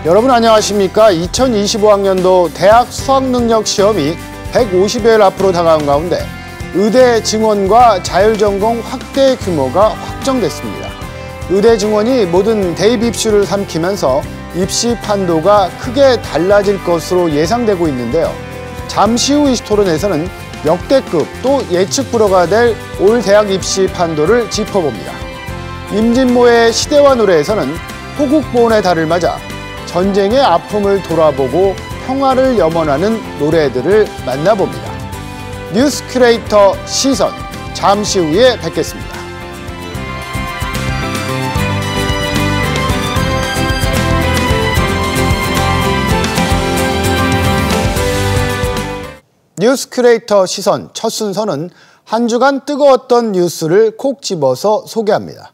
여러분 안녕하십니까? 2025학년도 대학 수학능력 시험이 150여일 앞으로 다가온 가운데 의대 증원과 자율전공 확대 규모가 확정됐습니다. 의대 증원이 모든 대입 입시를 삼키면서 입시 판도가 크게 달라질 것으로 예상되고 있는데요. 잠시 후 이슈토론에서는 역대급 또 예측 불허가 될 올 대학 입시 판도를 짚어봅니다. 임진모의 시대와 노래에서는 호국보훈의 달을 맞아 전쟁의 아픔을 돌아보고 평화를 염원하는 노래들을 만나봅니다. 뉴스 큐레이터 시선, 잠시 후에 뵙겠습니다. 뉴스 큐레이터 시선 첫 순서는 한 주간 뜨거웠던 뉴스를 콕 집어서 소개합니다.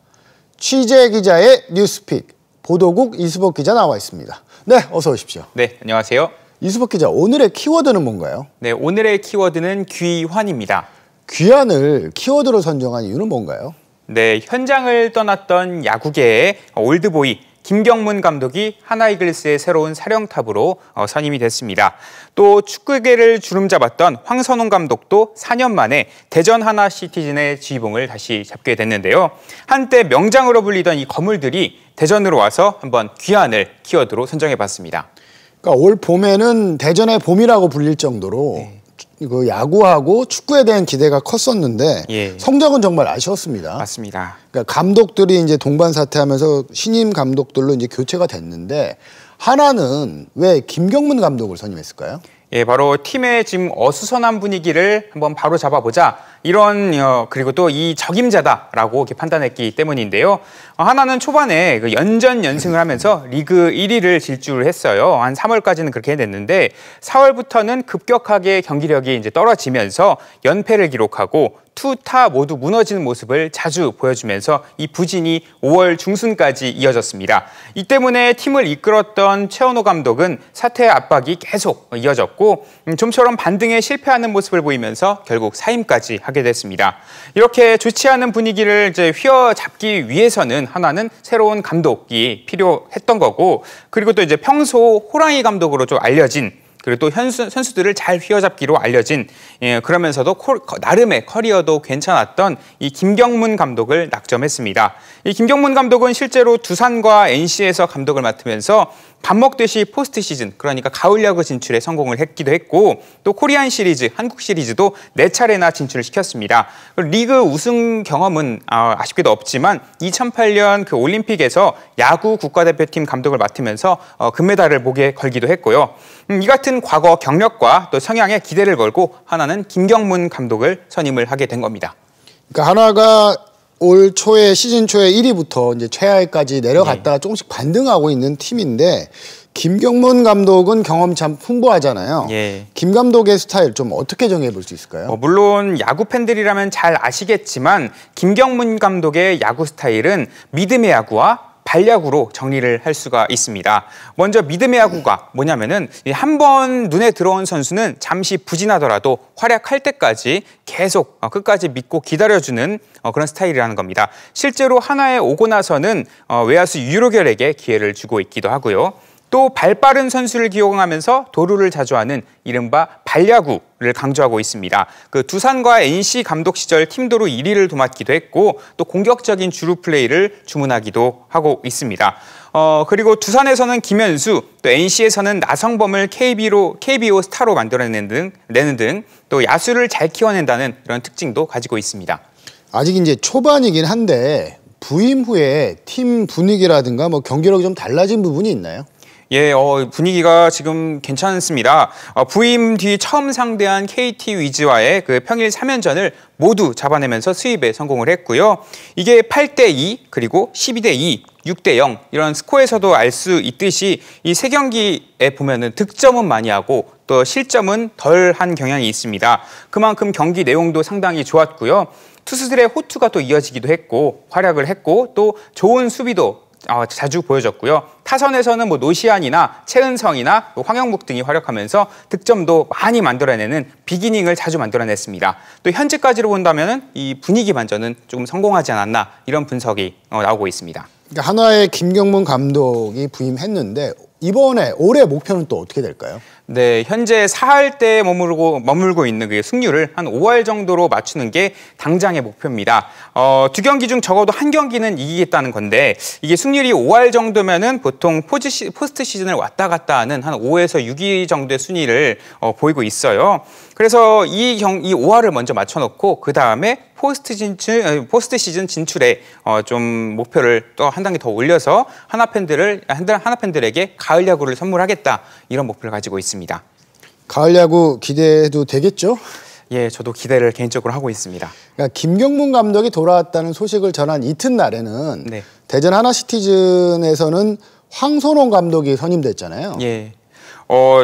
취재 기자의 뉴스픽. 보도국 이수복 기자 나와 있습니다. 네, 어서 오십시오. 네, 안녕하세요. 이수복 기자, 오늘의 키워드는 뭔가요? 네, 오늘의 키워드는 귀환입니다. 귀환을 키워드로 선정한 이유는 뭔가요? 네, 현장을 떠났던 야구계의 올드보이 김경문 감독이 하나이글스의 새로운 사령탑으로 선임이 됐습니다. 또 축구계를 주름잡았던 황선홍 감독도 4년 만에 대전 하나시티즌의 지휘봉을 다시 잡게 됐는데요. 한때 명장으로 불리던 이 거물들이 대전으로 와서 한번 귀환을 키워드로 선정해봤습니다. 그러니까 올 봄에는 대전의 봄이라고 불릴 정도로 그 야구하고 축구에 대한 기대가 컸었는데 성적은 정말 아쉬웠습니다. 맞습니다. 그러니까 감독들이 이제 동반 사퇴하면서 신임 감독들로 이제 교체가 됐는데 하나는 왜 김경문 감독을 선임했을까요? 예, 바로 팀의 지금 어수선한 분위기를 한번 바로 잡아보자. 이런 그리고 또 이 적임자다라고 이렇게 판단했기 때문인데요. 하나는 초반에 그 연전연승을 하면서 리그 1위를 질주를 했어요. 한 3월까지는 그렇게 해냈는데 4월부터는 급격하게 경기력이 이제 떨어지면서 연패를 기록하고 투타 모두 무너지는 모습을 자주 보여주면서 이 부진이 5월 중순까지 이어졌습니다. 이 때문에 팀을 이끌었던 최원호 감독은 사퇴 압박이 계속 이어졌고 좀처럼 반등에 실패하는 모습을 보이면서 결국 사임까지 하게 됐습니다. 이렇게 좋지 않은 분위기를 이제 휘어잡기 위해서는 하나는 새로운 감독이 필요했던 거고, 그리고 또 이제 평소 호랑이 감독으로 좀 알려진, 그리고 또 선수들을 잘 휘어잡기로 알려진, 그러면서도 나름의 커리어도 괜찮았던 이 김경문 감독을 낙점했습니다. 이 김경문 감독은 실제로 두산과 NC에서 감독을 맡으면서 밥 먹듯이 포스트 시즌, 그러니까 가을 야구 진출에 성공을 했기도 했고, 또 코리안 시리즈, 한국 시리즈도 4차례나 진출을 시켰습니다. 리그 우승 경험은 아쉽게도 없지만 2008년 그 올림픽에서 야구 국가대표팀 감독을 맡으면서 금메달을 목에 걸기도 했고요. 이 같은 과거 경력과 또 성향에 기대를 걸고 하나는 김경문 감독을 선임을 하게 된 겁니다. 그러니까 하나가 올 초에 시즌 초에 1위부터 이제 최하위까지 내려갔다가 조금씩 반등하고 있는 팀인데 김경문 감독은 경험이 참 풍부하잖아요. 김 감독의 스타일 좀 어떻게 정해 볼 수 있을까요? 물론 야구 팬들이라면 잘 아시겠지만 김경문 감독의 야구 스타일은 믿음의 야구와 발야구로 정리를 할 수가 있습니다. 먼저 믿음의 야구가 뭐냐면은 한 번 눈에 들어온 선수는 잠시 부진하더라도 활약할 때까지 계속 끝까지 믿고 기다려주는 그런 스타일이라는 겁니다. 실제로 하나에 오고 나서는 외야수 유로결에게 기회를 주고 있기도 하고요. 또 발빠른 선수를 기용하면서 도루를 자주 하는 이른바 발야구를 강조하고 있습니다. 그 두산과 NC 감독 시절 팀도루 1위를 도맡기도 했고 또 공격적인 주루 플레이를 주문하기도 하고 있습니다. 그리고 두산에서는 김현수, 또 NC에서는 나성범을 KBO 스타로 만들어내는 등 또 야수를 잘 키워낸다는 이런 특징도 가지고 있습니다. 아직 이제 초반이긴 한데 부임 후에 팀 분위기라든가 뭐 경기력이 좀 달라진 부분이 있나요? 예, 분위기가 지금 괜찮습니다. 부임 뒤 처음 상대한 KT 위즈와의 그 평일 3연전을 모두 잡아내면서 수입에 성공을 했고요. 이게 8대2 그리고 12대2, 6대0 이런 스코어에서도 알 수 있듯이 이 세 경기에 보면은 득점은 많이 하고 또 실점은 덜한 경향이 있습니다. 그만큼 경기 내용도 상당히 좋았고요. 투수들의 호투가 또 이어지기도 했고 활약을 했고 또 좋은 수비도 자주 보여줬고요. 타선에서는 뭐 노시안이나 최은성이나 황영묵 등이 활약하면서 득점도 많이 만들어내는 비기닝을 자주 만들어냈습니다. 또 현재까지로 본다면 이 분위기 반전은 조금 성공하지 않았나 이런 분석이 나오고 있습니다. 그러니까 한화의 김경문 감독이 부임했는데 이번에 올해 목표는 또 어떻게 될까요? 네, 현재 4할대에 머물고 있는 그 승률을 한 5할 정도로 맞추는 게 당장의 목표입니다. 두 경기 중 적어도 한 경기는 이기겠다는 건데 이게 승률이 5할 정도면은 보통 포스트 시즌을 왔다 갔다 하는 한 5에서 6위 정도의 순위를 보이고 있어요. 그래서 이 5할을 먼저 맞춰놓고 그 다음에 포스트 시즌 진출에 좀 목표를 또 한 단계 더 올려서 하나 팬들에게 가을 야구를 선물하겠다 이런 목표를 가지고 있습니다. 가을 야구 기대해도 되겠죠? 예, 저도 기대를 개인적으로 하고 있습니다. 그러니까 김경문 감독이 돌아왔다는 소식을 전한 이튿날에는 네. 대전 하나시티즌에서는 황선홍 감독이 선임됐잖아요. 예.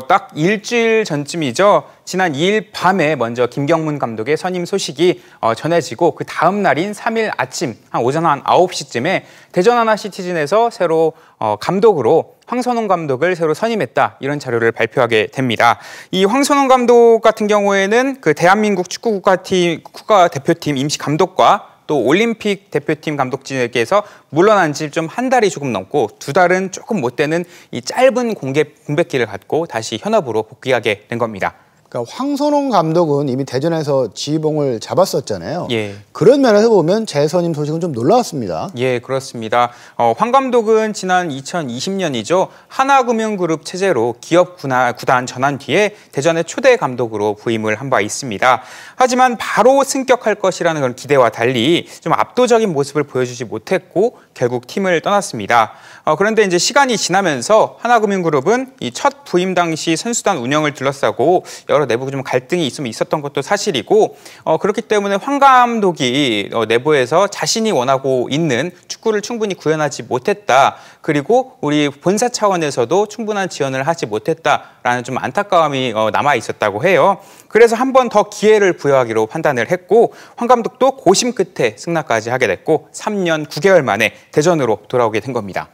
딱 일주일 전쯤이죠. 지난 2일 밤에 먼저 김경문 감독의 선임 소식이 전해지고 그 다음 날인 3일 아침 한 오전 한 9시쯤에 대전 하나시티즌에서 새로 감독으로 황선홍 감독을 새로 선임했다 이런 자료를 발표하게 됩니다. 이 황선홍 감독 같은 경우에는 그 대한민국 축구 국가대표팀 임시 감독과 또 올림픽 대표팀 감독직에서 물러난 지 좀 한 달이 조금 넘고 두 달은 조금 못 되는 이 짧은 공백기를 갖고 다시 현업으로 복귀하게 된 겁니다. 그러니까 황선홍 감독은 이미 대전에서 지휘봉을 잡았었잖아요. 예. 그런 면에서 보면 재선임 소식은 좀 놀라웠습니다. 예, 그렇습니다. 황 감독은 지난 2020년이죠. 하나금융그룹 체제로 기업 구단 전환 뒤에 대전의 초대 감독으로 부임을 한 바 있습니다. 하지만 바로 승격할 것이라는 그런 기대와 달리 좀 압도적인 모습을 보여주지 못했고 결국 팀을 떠났습니다. 그런데 이제 시간이 지나면서 하나금융그룹은 이 첫 부임 당시 선수단 운영을 둘러싸고 여러 내부 좀 갈등이 있었던 것도 사실이고 그렇기 때문에 황 감독이 내부에서 자신이 원하고 있는 축구를 충분히 구현하지 못했다. 그리고 우리 본사 차원에서도 충분한 지원을 하지 못했다라는 좀 안타까움이 남아 있었다고 해요. 그래서 한 번 더 기회를 부여하기로 판단을 했고 황 감독도 고심 끝에 승낙까지 하게 됐고 3년 9개월 만에 대전으로 돌아오게 된 겁니다.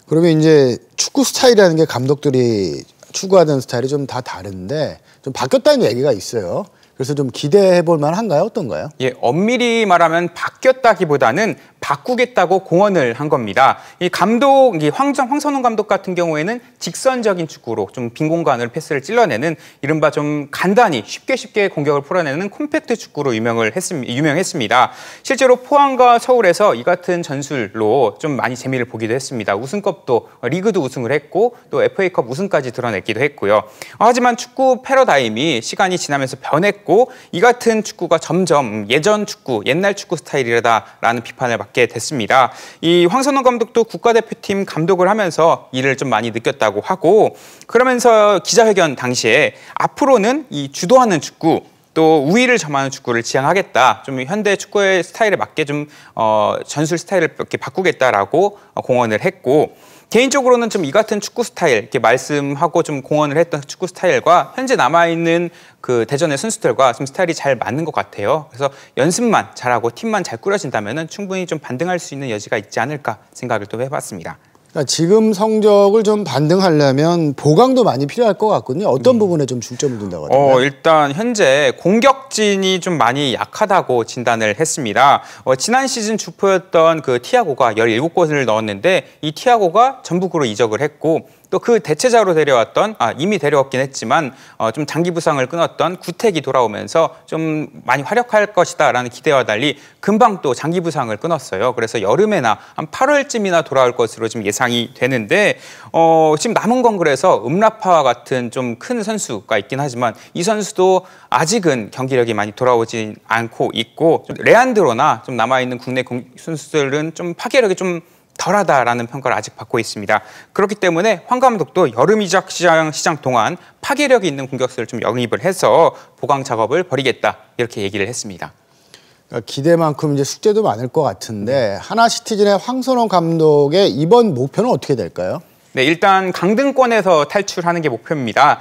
그러면 이제 축구 스타일이라는 게 감독들이 추구하던 스타일이 좀 다 다른데 좀 바뀌었다는 얘기가 있어요. 그래서 좀 기대해 볼 만한가요? 어떤가요? 예, 엄밀히 말하면 바뀌었다기보다는 바꾸겠다고 공언을 한 겁니다. 이 황선홍 감독 같은 경우에는 직선적인 축구로 좀 빈 공간을 패스를 찔러내는 이른바 좀 간단히 쉽게 공격을 풀어내는 콤팩트 축구로 유명했습니다. 실제로 포항과 서울에서 이 같은 전술로 좀 많이 재미를 보기도 했습니다. 우승컵도 리그도 우승을 했고 또 FA컵 우승까지 드러냈기도 했고요. 하지만 축구 패러다임이 시간이 지나면서 변했고 이 같은 축구가 점점 옛날 축구 스타일이다라는 비판을 받게 됐습니다. 이 황선홍 감독도 국가대표팀 감독을 하면서 이를 좀 많이 느꼈다고 하고 그러면서 기자회견 당시에 앞으로는 이 주도하는 축구 또 우위를 점하는 축구를 지향하겠다. 좀 현대 축구의 스타일에 맞게 좀 전술 스타일을 이렇게 바꾸겠다라고 공언을 했고 개인적으로는 좀 이 같은 축구 스타일 이렇게 말씀하고 좀 공언을 했던 축구 스타일과 현재 남아있는 그 대전의 선수들과 좀 스타일이 잘 맞는 것 같아요. 그래서 연습만 잘하고 팀만 잘 꾸려진다면은 충분히 좀 반등할 수 있는 여지가 있지 않을까 생각을 또 해봤습니다. 그러니까 지금 성적을 좀 반등하려면 보강도 많이 필요할 것 같거든요. 어떤 부분에 좀 중점을 둔다고 하던가요? 일단 현재 공격진이 좀 많이 약하다고 진단을 했습니다. 지난 시즌 주포였던 그 티아고가 17골을 넣었는데 이 티아고가 전북으로 이적을 했고 또 그 대체자로 이미 데려왔긴 했지만 좀 장기 부상을 끊었던 구택이 돌아오면서 좀 많이 활약할 것이다라는 기대와 달리 금방 또 장기 부상을 끊었어요. 그래서 여름에나 한 8월쯤이나 돌아올 것으로 지금 예상이 되는데 지금 남은 건 그래서 음라파와 같은 좀 큰 선수가 있긴 하지만 이 선수도 아직은 경기력이 많이 돌아오지 않고 있고 좀 레안드로나 좀 남아있는 국내 선수들은 좀 파괴력이 좀 덜하다라는 평가를 아직 받고 있습니다. 그렇기 때문에 황 감독도 여름 이적 시장 동안 파괴력이 있는 공격수를 좀 영입을 해서 보강 작업을 벌이겠다 이렇게 얘기를 했습니다. 그러니까 기대만큼 이제 숙제도 많을 것 같은데 하나시티즌의 황선홍 감독의 이번 목표는 어떻게 될까요? 네, 일단 강등권에서 탈출하는 게 목표입니다.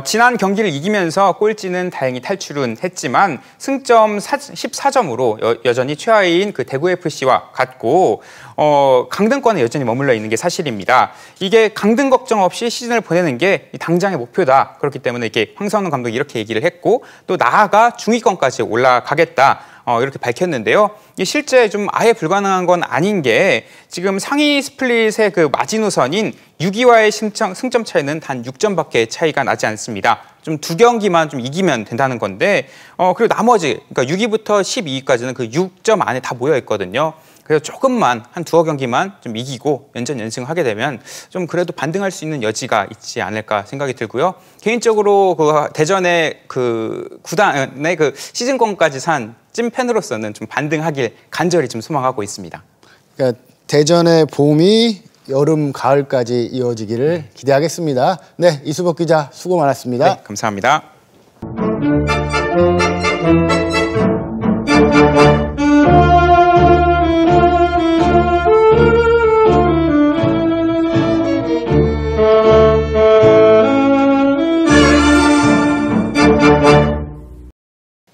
지난 경기를 이기면서 꼴찌는 다행히 탈출은 했지만 승점 14점으로 여전히 최하위인 그 대구FC와 같고 강등권에 여전히 머물러 있는 게 사실입니다. 이게 강등 걱정 없이 시즌을 보내는 게 당장의 목표다. 그렇기 때문에 이게 황선홍 감독이 이렇게 얘기를 했고 또 나아가 중위권까지 올라가겠다. 이렇게 밝혔는데요. 이게 실제 좀 아예 불가능한 건 아닌 게 지금 상위 스플릿의 그 마지노선인 6위와의 승점 차이는 단 6점밖에 차이가 나지 않습니다. 좀 두 경기만 좀 이기면 된다는 건데 그리고 나머지 그러니까 6위부터 12위까지는 그 6점 안에 다 모여 있거든요. 그래서 조금만 한 두어 경기만 좀 이기고 연전 연승하게 되면 좀 그래도 반등할 수 있는 여지가 있지 않을까 생각이 들고요. 개인적으로 그 대전의 그 구단의 그 시즌권까지 산 찐팬으로서는 좀 반등하길 간절히 좀 소망하고 있습니다. 그러니까 대전의 봄이 여름, 가을까지 이어지기를 기대하겠습니다. 네, 이수복 기자 수고 많았습니다. 네, 감사합니다.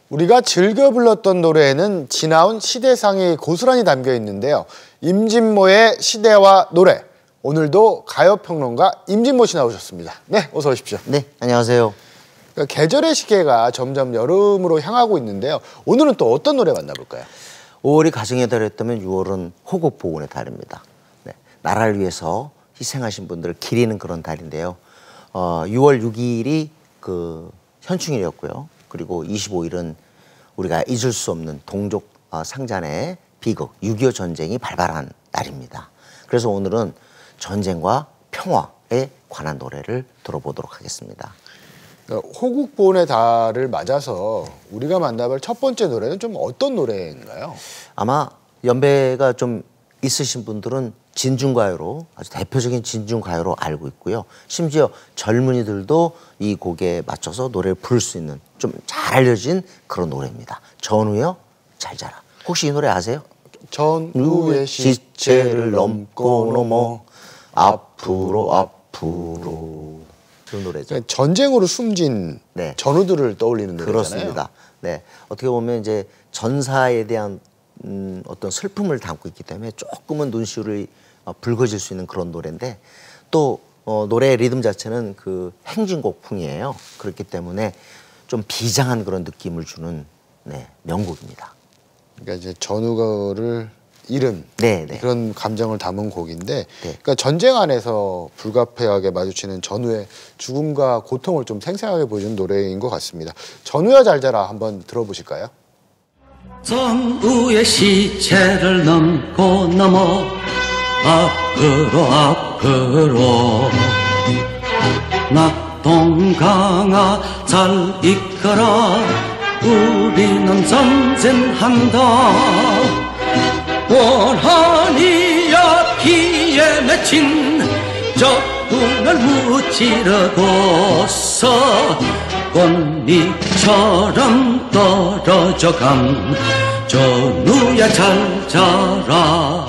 우리가 즐겨 불렀던 노래에는 지나온 시대상이 고스란히 담겨 있는데요. 임진모의 시대와 노래. 오늘도 가요평론가 임진모 씨 나오셨습니다. 네, 어서 오십시오. 네, 안녕하세요. 그러니까 계절의 시계가 점점 여름으로 향하고 있는데요. 오늘은 또 어떤 노래 만나볼까요? 5월이 가정의 달이었다면 6월은 호국 보훈의 달입니다. 네, 나라를 위해서 희생하신 분들을 기리는 그런 달인데요. 6월 6일이 그 현충일이었고요. 그리고 25일은 우리가 잊을 수 없는 동족 상잔의 비극 6.25 전쟁이 발발한 날입니다. 그래서 오늘은 전쟁과 평화에 관한 노래를 들어보도록 하겠습니다. 그러니까 호국 보훈의 달을 맞아서 우리가 만나볼 첫 번째 노래는 좀 어떤 노래인가요? 아마 연배가 좀 있으신 분들은 진중가요로 아주 대표적인 진중가요로 알고 있고요. 심지어 젊은이들도 이 곡에 맞춰서 노래를 부를 수 있는 좀 잘 알려진 그런 노래입니다. 전우여 잘 자라. 혹시 이 노래 아세요? 전우의 시체를 넘고 넘어 앞으로 그런 노래죠. 그러니까 전쟁으로 숨진 네. 전우들을 떠올리는 노래잖아요. 그렇습니다. 네, 어떻게 보면 이제 전사에 대한 어떤 슬픔을 담고 있기 때문에 조금은 눈시울이 붉어질 수 있는 그런 노래인데 또 노래의 리듬 자체는 그 행진곡풍이에요. 그렇기 때문에 좀 비장한 그런 느낌을 주는 명곡입니다. 그러니까 이제 전우를 잃은 그런 감정을 담은 곡인데, 그러니까 전쟁 안에서 불가피하게 마주치는 전우의 죽음과 고통을 좀 생생하게 보여주는 노래인 것 같습니다. 전우야 잘 자라 한번 들어보실까요? 전우의 시체를 넘고 넘어 앞으로 낙동강아 잘 이끌어 우리는 전쟁한다 원한이야 피에 맺힌 적군을 무찌르고서 꽃잎처럼 떨어져간 전우야 잘 자라.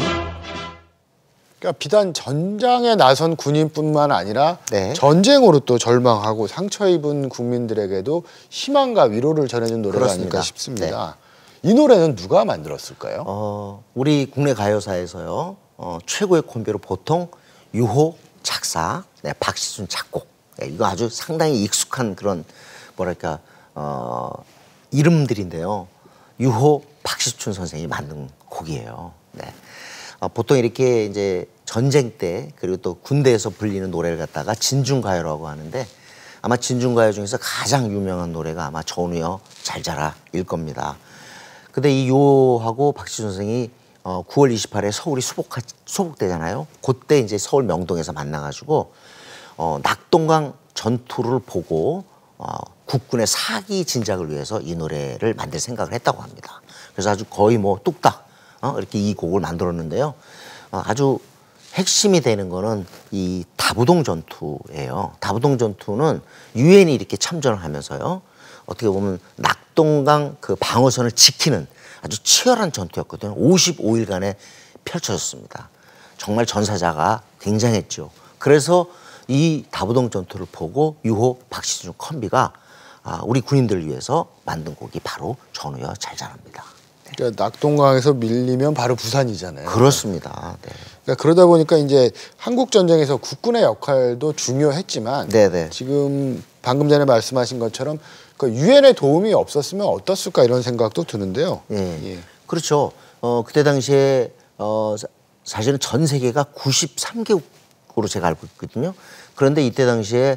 그러니까 비단 전장에 나선 군인뿐만 아니라 전쟁으로 또 절망하고 상처 입은 국민들에게도 희망과 위로를 전해준 노래가 아닐까 싶습니다. 이 노래는 누가 만들었을까요? 우리 국내 가요사에서요 최고의 콤비로 보통 유호 작사, 박시순 작곡, 이거 아주 상당히 익숙한 그런 뭐랄까 이름들인데요. 유호 박시춘 선생이 만든 곡이에요. 보통 이렇게 이제 전쟁 때 그리고 또 군대에서 불리는 노래를 갖다가 진중가요라고 하는데 아마 진중가요 중에서 가장 유명한 노래가 아마 전우여 잘 자라일 겁니다. 근데 이 유호하고 박시춘 선생이 9월 28일에 서울이 수복되잖아요. 그때 이제 서울 명동에서 만나가지고 낙동강 전투를 보고 국군의 사기 진작을 위해서 이 노래를 만들 생각을 했다고 합니다. 그래서 아주 거의 뭐 뚝딱 이렇게 이 곡을 만들었는데요. 아주 핵심이 되는 거는 이 다부동 전투예요. 다부동 전투는 유엔이 이렇게 참전을 하면서요. 어떻게 보면 낙동강 그 방어선을 지키는 아주 치열한 전투였거든요. 55일간에 펼쳐졌습니다. 정말 전사자가 굉장했죠. 그래서 이 다부동 전투를 보고 유호 박시준 콤비가 우리 군인들을 위해서 만든 곡이 바로 전우여 잘 자랍니다. 그러니까 낙동강에서 밀리면 바로 부산이잖아요. 그렇습니다. 그러니까 그러다 보니까 이제 한국 전쟁에서 국군의 역할도 중요했지만 지금 방금 전에 말씀하신 것처럼 그 유엔의 도움이 없었으면 어떻을까 이런 생각도 드는데요. 예. 그렇죠. 그때 당시에 사실은 전 세계가 93개국으로 제가 알고 있거든요. 그런데 이때 당시에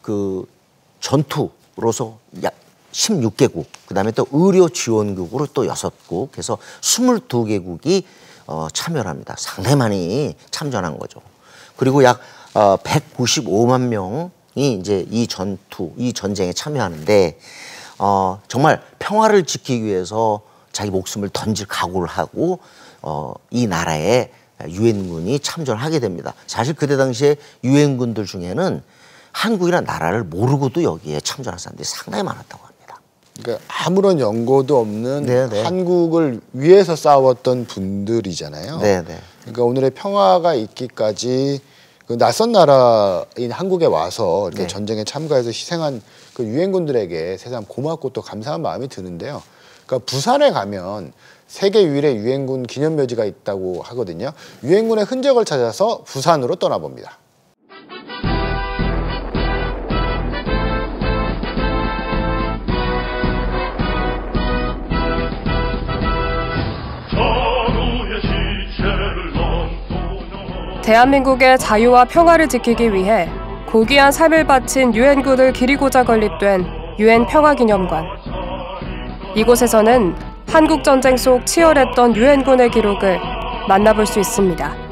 그 전투로서 약 16개국, 그다음에 또 의료 지원국으로 또 6국국 해서 22개국이 참여를 합니다. 상당히 많이 참전한 거죠. 그리고 약 195만 명이 이제 이 전쟁에 참여하는데 정말 평화를 지키기 위해서 자기 목숨을 던질 각오를 하고 이 나라에 유엔군이 참전을 하게 됩니다. 사실 그때 당시에 유엔군들 중에는 한국이라는 나라를 모르고도 여기에 참전한 사람들이 상당히 많았다고 합니다. 그러니까 아무런 연고도 없는 네네. 한국을 위해서 싸웠던 분들이잖아요. 네네. 그러니까 오늘의 평화가 있기까지 그 낯선 나라인 한국에 와서 이렇게 네. 전쟁에 참가해서 희생한 그 유엔군들에게 세상 고맙고 또 감사한 마음이 드는데요. 그러니까 부산에 가면 세계 유일의 유엔군 기념묘지가 있다고 하거든요. 유엔군의 흔적을 찾아서 부산으로 떠나봅니다. 대한민국의 자유와 평화를 지키기 위해 고귀한 삶을 바친 유엔군을 기리고자 건립된 유엔 평화기념관. 이곳에서는 한국전쟁 속 치열했던 유엔군의 기록을 만나볼 수 있습니다.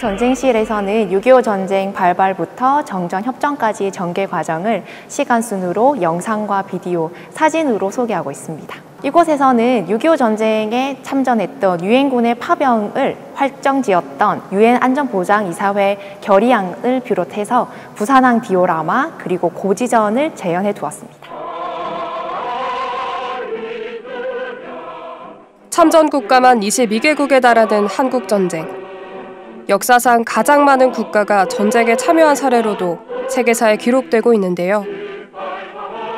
전쟁실에서는 6.25 전쟁 발발부터 정전 협정까지의 전개 과정을 시간 순으로 영상과 비디오, 사진으로 소개하고 있습니다. 이곳에서는 6.25 전쟁에 참전했던 유엔군의 파병을 확정지었던 유엔 안전보장이사회 결의안을 비롯해서 부산항 디오라마 그리고 고지전을 재현해 두었습니다. 참전 국가만 22개국에 달하는 한국전쟁. 역사상 가장 많은 국가가 전쟁에 참여한 사례로도 세계사에 기록되고 있는데요.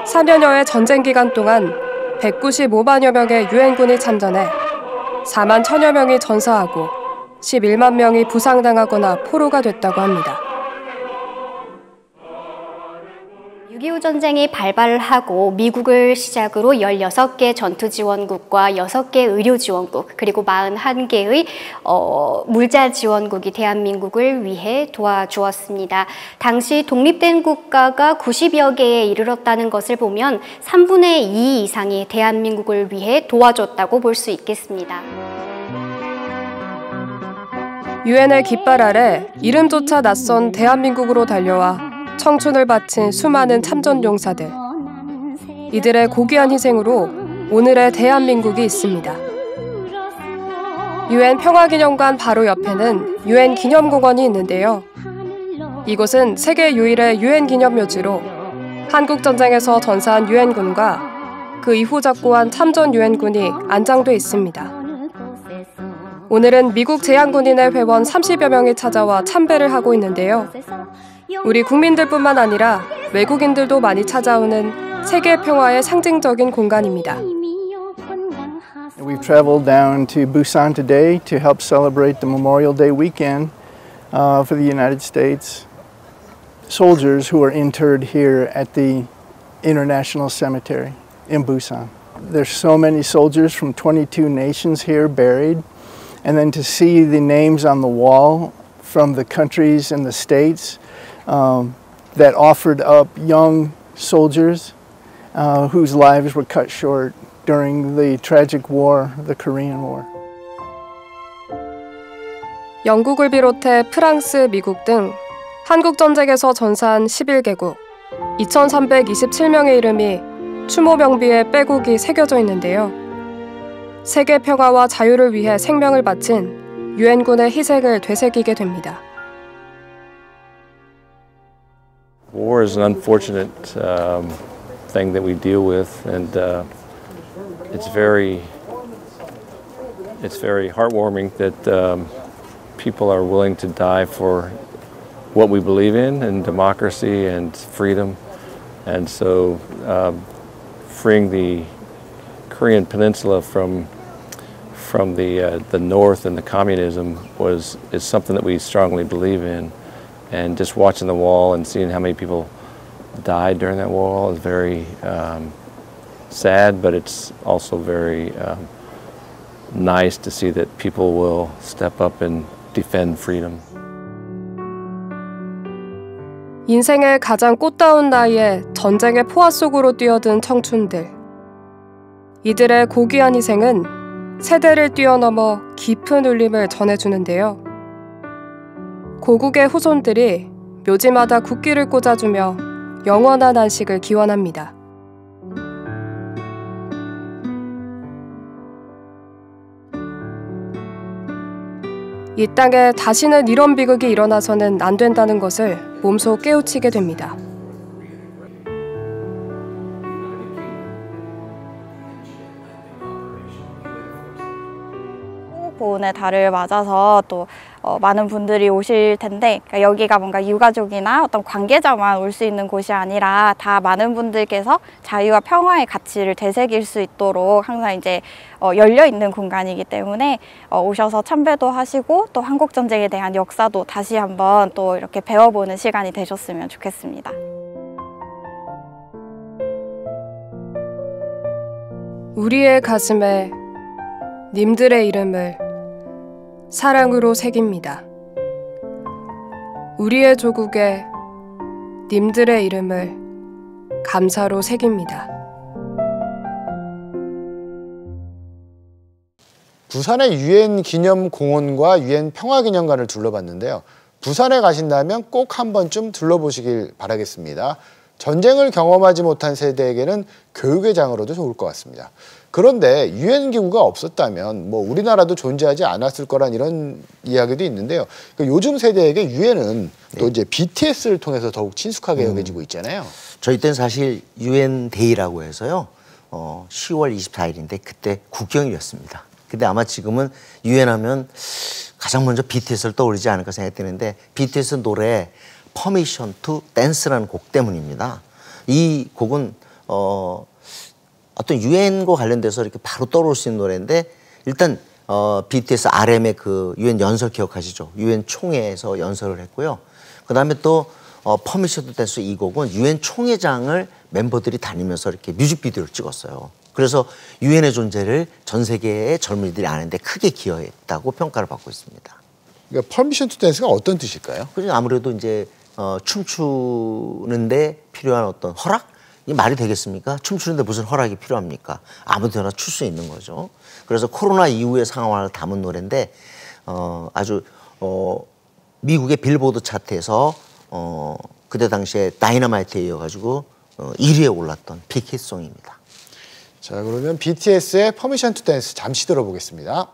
4년여의 전쟁 기간 동안 195만여 명의 유엔군이 참전해 4만 1천여 명이 전사하고 11만 명이 부상당하거나 포로가 됐다고 합니다. 6.25 전쟁이 발발을 하고 미국을 시작으로 16개 전투지원국과 6개 의료지원국 그리고 41개의 물자지원국이 대한민국을 위해 도와주었습니다. 당시 독립된 국가가 90여 개에 이르렀다는 것을 보면 3분의 2 이상이 대한민국을 위해 도와줬다고 볼 수 있겠습니다. 유엔의 깃발 아래 이름조차 낯선 대한민국으로 달려와 청춘을 바친 수많은 참전 용사들. 이들의 고귀한 희생으로 오늘의 대한민국이 있습니다. 유엔 평화기념관 바로 옆에는 유엔 기념공원이 있는데요. 이곳은 세계 유일의 유엔 기념묘지로 한국전쟁에서 전사한 유엔군과 그 이후 작고한 참전 유엔군이 안장돼 있습니다. 오늘은 미국 제향군인의 회원 30여 명이 찾아와 참배를 하고 있는데요. 우리 국민들뿐만 아니라 외국인들도 많이 찾아오는 세계 평화의 상징적인 공간입니다. We've traveled down to Busan today to help celebrate the Memorial Day weekend for the United States soldiers who were interred here at the International Cemetery in Busan. There's so many soldiers from 22 nations here buried, and then to see the names on the wall from the countries and the states that offered up young soldiers whose lives were cut short during the tragic war, the Korean War. 영국을 비롯해 프랑스, 미국 등 한국 전쟁에서 전사한 11개국 2,327명의 이름이 추모 명비에 빼곡히 새겨져 있는데요. 세계 평화와 자유를 위해 생명을 바친 유엔군의 희생을 되새기게 됩니다. War is an unfortunate thing that we deal with, and it's very heartwarming that people are willing to die for what we believe in, and democracy and freedom, and so freeing the Korean Peninsula from the north and the communism is something that we strongly believe in. And just watching the wall and seeing how many people died during that wall is very sad, but it's also very nice to see that people will step up and defend freedom. 인생의 가장 꽃다운 나이에 전쟁의 포화 속으로 뛰어든 청춘들. 이들의 고귀한 희생은 세대를 뛰어넘어 깊은 울림을 전해주는데요. 고국의 후손들이 묘지마다 국기를 꽂아주며 영원한 안식을 기원합니다. 이 땅에 다시는 이런 비극이 일어나서는 안 된다는 것을 몸소 깨우치게 됩니다. 보훈의 달을 맞아서 또 많은 분들이 오실 텐데, 그러니까 여기가 뭔가 유가족이나 어떤 관계자만 올 수 있는 곳이 아니라 다 많은 분들께서 자유와 평화의 가치를 되새길 수 있도록 항상 이제 열려 있는 공간이기 때문에 오셔서 참배도 하시고 또 한국 전쟁에 대한 역사도 다시 한번 또 이렇게 배워보는 시간이 되셨으면 좋겠습니다. 우리의 가슴에 님들의 이름을 사랑으로 새깁니다. 우리의 조국에 님들의 이름을 감사로 새깁니다. 부산의 유엔 기념공원과 유엔 평화기념관을 둘러봤는데요. 부산에 가신다면 꼭 한 번쯤 둘러보시길 바라겠습니다. 전쟁을 경험하지 못한 세대에게는 교육의 장으로도 좋을 것 같습니다. 그런데 유엔 기구가 없었다면 뭐 우리나라도 존재하지 않았을 거란 이런 이야기도 있는데요. 그러니까 요즘 세대에게 유엔은 또 이제 BTS를 통해서 더욱 친숙하게 여겨지고 있잖아요. 저희 때는 사실 유엔 데이라고 해서요. 10월 24일인데 그때 국경일이었습니다. 근데 아마 지금은 유엔 하면 가장 먼저 BTS를 떠올리지 않을까 생각되는데 BTS 노래 Permission to Dance라는 곡 때문입니다. 이 곡은 어떤 유엔과 관련돼서 이렇게 바로 떠오를 수 있는 노래인데 일단 BTS RM의 그 유엔 연설 기억하시죠? 유엔 총회에서 연설을 했고요. 그 다음에 또 Permission to Dance 이 곡은 유엔 총회장을 멤버들이 다니면서 이렇게 뮤직비디오를 찍었어요. 그래서 유엔의 존재를 전 세계의 젊은이들이 아는데 크게 기여했다고 평가를 받고 있습니다. 그러니까 Permission to Dance가 어떤 뜻일까요? 아무래도 이제 춤추는데 필요한 어떤 허락? 이 말이 되겠습니까? 춤추는데 무슨 허락이 필요합니까? 아무 데나 출 수 있는 거죠. 그래서 코로나 이후의 상황을 담은 노래인데 아주 미국의 빌보드 차트에서 그때 당시에 다이너마이트에 이어가지고 1위에 올랐던 빅히트송입니다. 자, 그러면 BTS의 Permission to Dance 잠시 들어보겠습니다.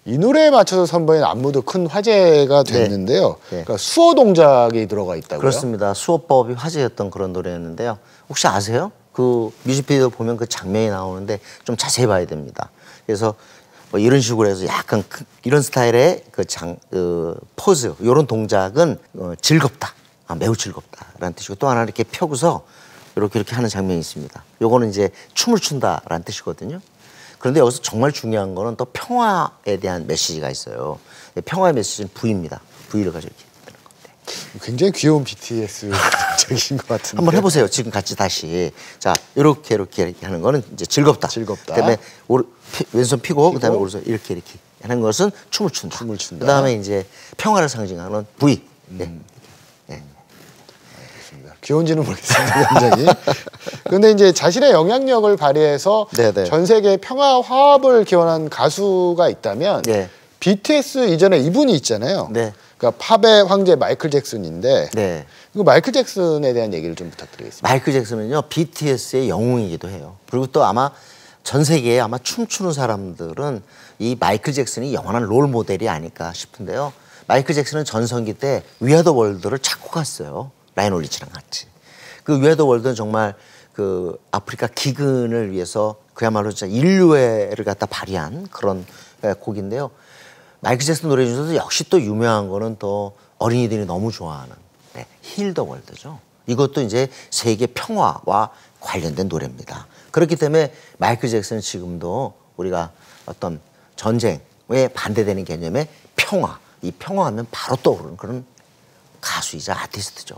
이 노래에 맞춰서 선보인 안무도 큰 화제가 됐는데요. 네. 그러니까 수어 동작이 들어가 있다고요? 그렇습니다. 수어법이 화제였던 그런 노래였는데요. 혹시 아세요? 그 뮤직비디오 보면 그 장면이 나오는데 좀 자세히 봐야 됩니다. 그래서 뭐 이런 식으로 해서 약간 이런 스타일의 그 포즈, 이런 동작은 즐겁다. 매우 즐겁다라는 뜻이고 또 하나 이렇게 펴고서 이렇게 하는 장면이 있습니다. 요거는 이제 춤을 춘다라는 뜻이거든요. 그런데 여기서 정말 중요한 거는 또 평화에 대한 메시지가 있어요. 평화의 메시지는 V입니다. V를 가지고 이렇게 하는 건데. 굉장히 귀여운 BTS적인 것 같은데. 한번 해보세요. 지금 같이 다시. 자, 이렇게 하는 거는 이제 즐겁다. 그다음에 왼손 피고 그다음에 오른손 이렇게 하는 것은 춤을 춘다. 그다음에 이제 평화를 상징하는 V. 네. 귀여운지는 모르겠습니다, 굉장히. 그런데 이제 자신의 영향력을 발휘해서 전 세계 평화 화합을 기원한 가수가 있다면 BTS 이전에 이분이 있잖아요. 그러니까 팝의 황제 마이클 잭슨인데 그 마이클 잭슨에 대한 얘기를 좀 부탁드리겠습니다. 마이클 잭슨은요 BTS의 영웅이기도 해요. 그리고 또 아마 전 세계에 아마 춤추는 사람들은 이 마이클 잭슨이 영원한 롤 모델이 아닐까 싶은데요. 마이클 잭슨은 전성기 때 We Are the World를 작곡했어요. 라이언 리치랑 같이. 그 We Are the World는 정말 그 아프리카 기근을 위해서 그야말로 진짜 인류애를 갖다 발휘한 그런 곡인데요. 마이클 잭슨 노래 중에서도 역시 또 유명한 거는 또 어린이들이 너무 좋아하는 힐 더 월드죠. 이것도 이제 세계 평화와 관련된 노래입니다. 그렇기 때문에 마이클 잭슨은 지금도 우리가 어떤 전쟁에 반대되는 개념의 평화, 이 평화하면 바로 떠오르는 그런 가수이자 아티스트죠.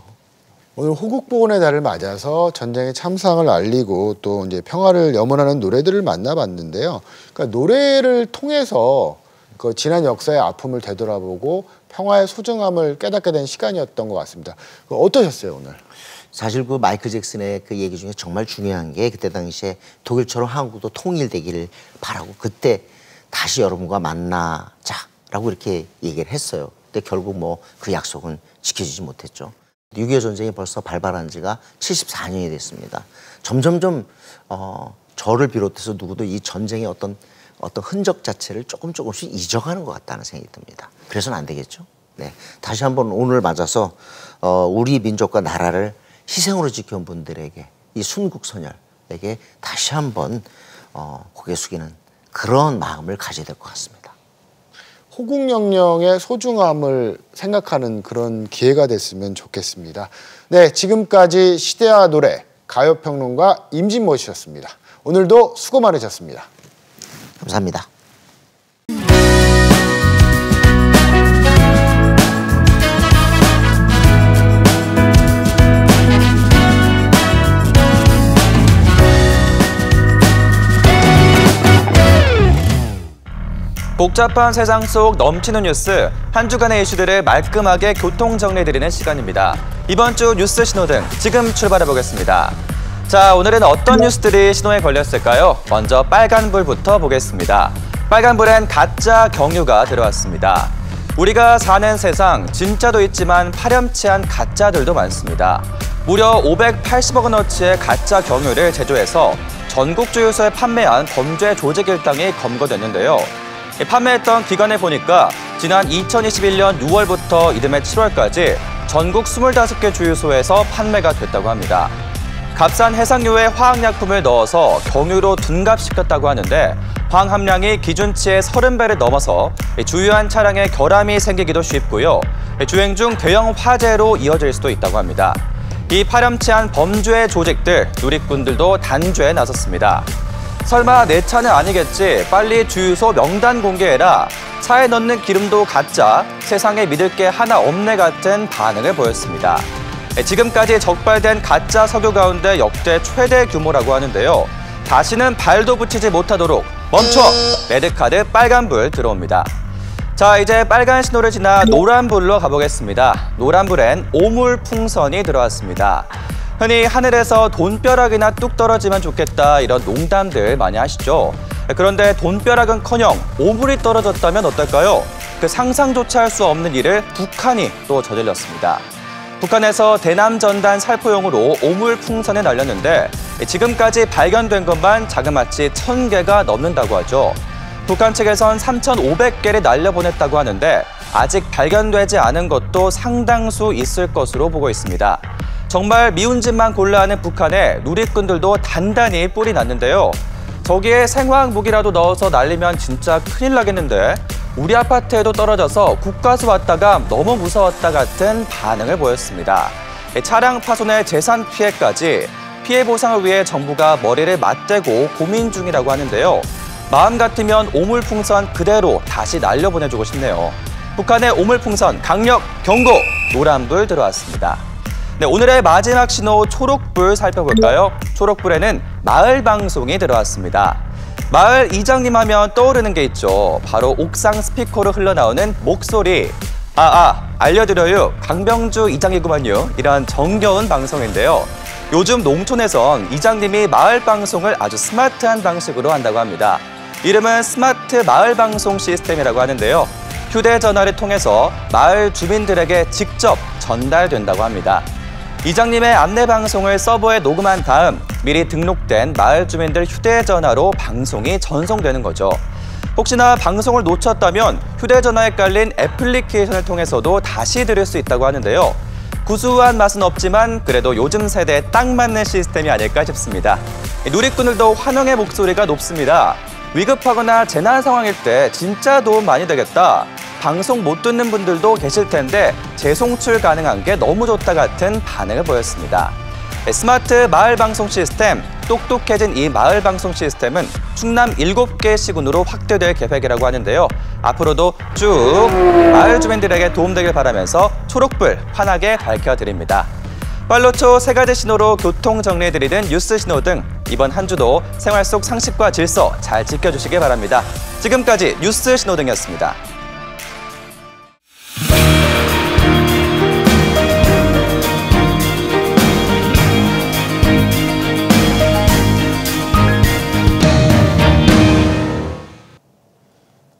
오늘 호국보훈의 달을 맞아서 전쟁의 참상을 알리고 또 이제 평화를 염원하는 노래들을 만나봤는데요. 그러니까 노래를 통해서 그 지난 역사의 아픔을 되돌아보고 평화의 소중함을 깨닫게 된 시간이었던 것 같습니다. 어떠셨어요, 오늘? 사실 그 마이클 잭슨의 그 얘기 중에 정말 중요한 게 그때 당시에 독일처럼 한국도 통일되기를 바라고 그때 다시 여러분과 만나자라고 이렇게 얘기를 했어요. 근데 결국 뭐 그 약속은 지켜지지 못했죠. 6.25 전쟁이 벌써 발발한 지가 74년이 됐습니다. 점점점 저를 비롯해서 누구도 이 전쟁의 어떤 흔적 자체를 조금씩 잊어가는 것 같다는 생각이 듭니다. 그래서는 안 되겠죠. 네, 다시 한번 오늘 맞아서 우리 민족과 나라를 희생으로 지켜온 분들에게 이 순국선열에게 다시 한번 고개 숙이는 그런 마음을 가져야 될 것 같습니다. 호국영령의 소중함을 생각하는 그런 기회가 됐으면 좋겠습니다. 네, 지금까지 시대와 노래 가요평론가 임진모 씨였습니다. 오늘도 수고 많으셨습니다. 감사합니다. 복잡한 세상 속 넘치는 뉴스, 한 주간의 이슈들을 말끔하게 교통 정리해드리는 시간입니다. 이번 주 뉴스 신호등 지금 출발해보겠습니다. 자, 오늘은 어떤 뉴스들이 신호에 걸렸을까요? 먼저 빨간불부터 보겠습니다. 빨간불엔 가짜 경유가 들어왔습니다. 우리가 사는 세상 진짜도 있지만 파렴치한 가짜들도 많습니다. 무려 580억 원어치의 가짜 경유를 제조해서 전국 주유소에 판매한 범죄 조직 일당이 검거됐는데요. 판매했던 기간에 보니까 지난 2021년 6월부터 이듬해 7월까지 전국 25개 주유소에서 판매가 됐다고 합니다. 값싼 해상유에 화학약품을 넣어서 경유로 둔갑시켰다고 하는데 황 함량이 기준치의 30배를 넘어서 주유한 차량에 결함이 생기기도 쉽고요. 주행 중 대형 화재로 이어질 수도 있다고 합니다. 이 파렴치한 범죄 조직들, 누리꾼들도 단죄에 나섰습니다. 설마 내 차는 아니겠지, 빨리 주유소 명단 공개해라, 차에 넣는 기름도 가짜, 세상에 믿을 게 하나 없네 같은 반응을 보였습니다. 지금까지 적발된 가짜 석유 가운데 역대 최대 규모라고 하는데요. 다시는 발도 붙이지 못하도록 멈춰! 레드카드 빨간불 들어옵니다. 자, 이제 빨간 신호를 지나 노란불로 가보겠습니다. 노란불엔 오물풍선이 들어왔습니다. 흔히 하늘에서 돈벼락이나 뚝 떨어지면 좋겠다 이런 농담들 많이 하시죠. 그런데 돈벼락은커녕 오물이 떨어졌다면 어떨까요? 그 상상조차 할 수 없는 일을 북한이 또 저질렀습니다. 북한에서 대남전단 살포용으로 오물풍선을 날렸는데 지금까지 발견된 것만 자그마치 1000개가 넘는다고 하죠. 북한 측에선 3,500개를 날려보냈다고 하는데 아직 발견되지 않은 것도 상당수 있을 것으로 보고 있습니다. 정말 미운 짓만 골라 하는 북한에 누리꾼들도 단단히 뿔이 났는데요. 저기에 생화학무기라도 넣어서 날리면 진짜 큰일 나겠는데 우리 아파트에도 떨어져서 국가수 왔다가 너무 무서웠다 같은 반응을 보였습니다. 차량 파손의 재산 피해까지 피해 보상을 위해 정부가 머리를 맞대고 고민 중이라고 하는데요. 마음 같으면 오물풍선 그대로 다시 날려보내주고 싶네요. 북한의 오물풍선 강력 경고! 노란불 들어왔습니다. 네, 오늘의 마지막 신호 초록불 살펴볼까요? 초록불에는 마을 방송이 들어왔습니다. 마을 이장님 하면 떠오르는 게 있죠. 바로 옥상 스피커로 흘러나오는 목소리. 알려드려요. 강병주 이장이구만요. 이런 정겨운 방송인데요. 요즘 농촌에선 이장님이 마을 방송을 아주 스마트한 방식으로 한다고 합니다. 이름은 스마트 마을 방송 시스템이라고 하는데요. 휴대전화를 통해서 마을 주민들에게 직접 전달된다고 합니다. 이장님의 안내방송을 서버에 녹음한 다음 미리 등록된 마을 주민들 휴대전화로 방송이 전송되는 거죠. 혹시나 방송을 놓쳤다면 휴대전화에 깔린 애플리케이션을 통해서도 다시 들을 수 있다고 하는데요. 구수한 맛은 없지만 그래도 요즘 세대에 딱 맞는 시스템이 아닐까 싶습니다. 누리꾼들도 환영의 목소리가 높습니다. 위급하거나 재난 상황일 때 진짜 도움 많이 되겠다. 방송 못 듣는 분들도 계실 텐데 재송출 가능한 게 너무 좋다 같은 반응을 보였습니다. 스마트 마을 방송 시스템, 똑똑해진 이 마을 방송 시스템은 충남 7개 시군으로 확대될 계획이라고 하는데요. 앞으로도 쭉 마을 주민들에게 도움되길 바라면서 초록불 환하게 밝혀드립니다. 빨로초 3가지 신호로 교통 정리해드리는 뉴스 신호 등 이번 한 주도 생활 속 상식과 질서 잘 지켜주시기 바랍니다. 지금까지 뉴스 신호 등이었습니다.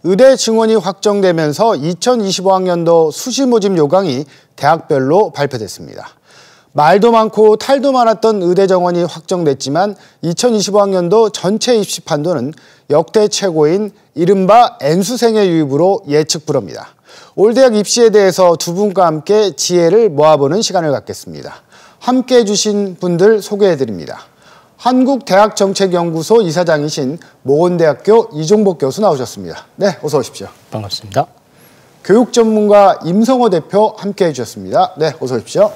의대 증원이 확정되면서 2025학년도 수시 모집 요강이 대학별로 발표됐습니다. 말도 많고 탈도 많았던 의대 정원이 확정됐지만 2025학년도 전체 입시 판도는 역대 최고인 이른바 N수생의 유입으로 예측 불허입니다. 올 대학 입시에 대해서 두 분과 함께 지혜를 모아보는 시간을 갖겠습니다. 함께해 주신 분들 소개해드립니다. 한국대학정책연구소 이사장이신 모건대학교 이종복 교수 나오셨습니다. 네, 어서 오십시오. 반갑습니다. 교육 전문가 임성호 대표 함께해 주셨습니다. 네, 어서 오십시오.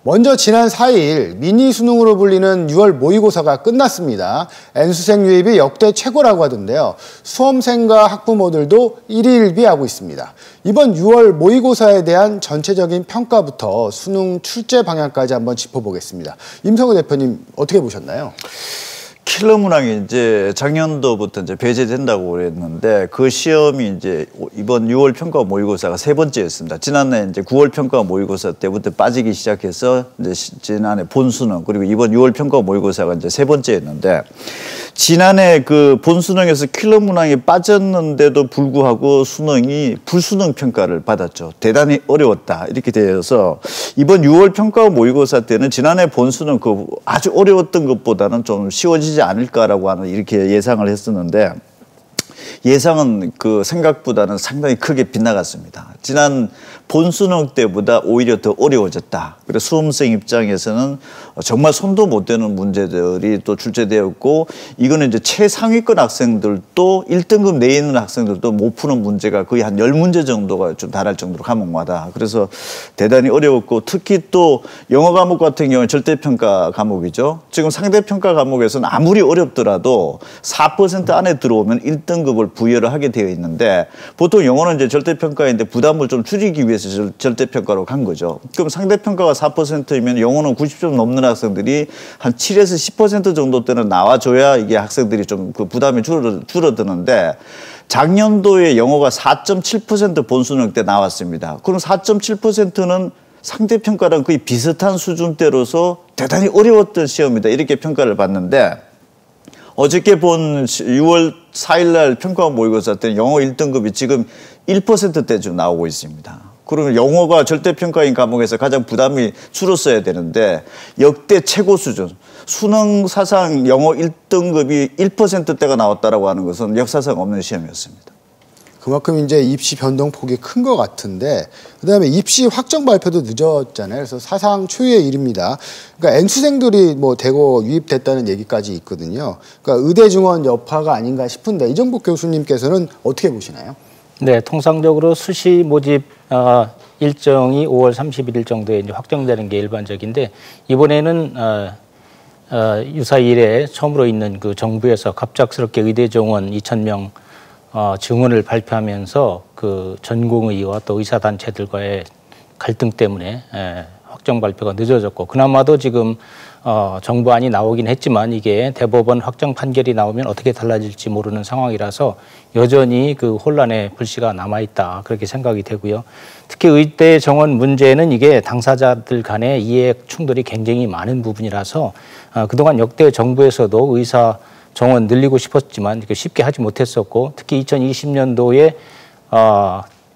먼저 지난 4일 미니 수능으로 불리는 6월 모의고사가 끝났습니다. N수생 유입이 역대 최고라고 하던데요. 수험생과 학부모들도 일희일비하고 있습니다. 이번 6월 모의고사에 대한 전체적인 평가부터 수능 출제 방향까지 한번 짚어보겠습니다. 임성호 대표님 어떻게 보셨나요? 킬러 문항이 이제 작년도부터 이제 배제된다고 그랬는데 그 시험이 이제 이번 6월 평가 모의고사가 3번째였습니다. 지난해 이제 9월 평가 모의고사 때부터 빠지기 시작해서 이제 지난해 본수능 그리고 이번 6월 평가 모의고사가 이제 3번째였는데 지난해 그 본수능에서 킬러 문항이 빠졌는데도 불구하고 수능이 불수능 평가를 받았죠. 대단히 어려웠다 이렇게 되어서 이번 6월 평가 모의고사 때는 지난해 본수능 그 아주 어려웠던 것보다는 좀 쉬워지지 않을까라고 하는 이렇게 예상을 했었는데 예상은 그 생각보다는 상당히 크게 빗나갔습니다. 지난 본수능 때보다 오히려 더 어려워졌다. 그래서 수험생 입장에서는 정말 손도 못 대는 문제들이 또 출제되었고 이거는 이제 최상위권 학생들도 1등급 내에 있는 학생들도 못 푸는 문제가 거의 한 10문제 정도가 좀 달할 정도로 과목마다. 그래서 대단히 어려웠고 특히 또 영어 과목 같은 경우는 절대평가 과목이죠. 지금 상대평가 과목에서는 아무리 어렵더라도 4% 안에 들어오면 1등급을 부여를 하게 되어 있는데 보통 영어는 이제 절대평가인데 부담을 좀 줄이기 위해서 절대평가로 간 거죠. 그럼 상대평가가 4%이면 영어는 90점 넘는 학생들이 한 7에서 10% 정도 때는 나와줘야 이게 학생들이 좀 그 부담이 줄어드는데 작년도에 영어가 4.7% 본수능 때 나왔습니다. 그럼 4.7%는 상대평가랑 거의 비슷한 수준대로서 대단히 어려웠던 시험이다. 이렇게 평가를 받는데 어저께 본 6월 4일 날 평가 모의고사 때는 영어 1등급이 지금 1%대쯤 나오고 있습니다. 그러면 영어가 절대평가인 과목에서 가장 부담이 줄었어야 되는데 역대 최고 수준, 수능 사상 영어 1등급이 1%대가 나왔다라고 하는 것은 역사상 없는 시험이었습니다. 그만큼 이제 입시 변동폭이 큰 것 같은데 그다음에 입시 확정 발표도 늦었잖아요. 그래서 사상 초유의 일입니다. 그러니까 N수생들이 뭐 대거 유입됐다는 얘기까지 있거든요. 그러니까 의대 증원 여파가 아닌가 싶은데 이종복 교수님께서는 어떻게 보시나요? 네, 통상적으로 수시 모집 일정이 5월 31일 정도에 이제 확정되는 게 일반적인데 이번에는 유사 이래 처음으로 있는 그 정부에서 갑작스럽게 의대 정원 2,000명 증원을 발표하면서 그 전공의와 또 의사단체들과의 갈등 때문에 확정 발표가 늦어졌고 그나마도 지금 정부안이 나오긴 했지만 이게 대법원 확정 판결이 나오면 어떻게 달라질지 모르는 상황이라서 여전히 그 혼란의 불씨가 남아있다 그렇게 생각이 되고요. 특히 의대 정원 문제는 이게 당사자들 간의 이해 충돌이 굉장히 많은 부분이라서 그동안 역대 정부에서도 의사 정원 늘리고 싶었지만 쉽게 하지 못했었고 특히 2020년도에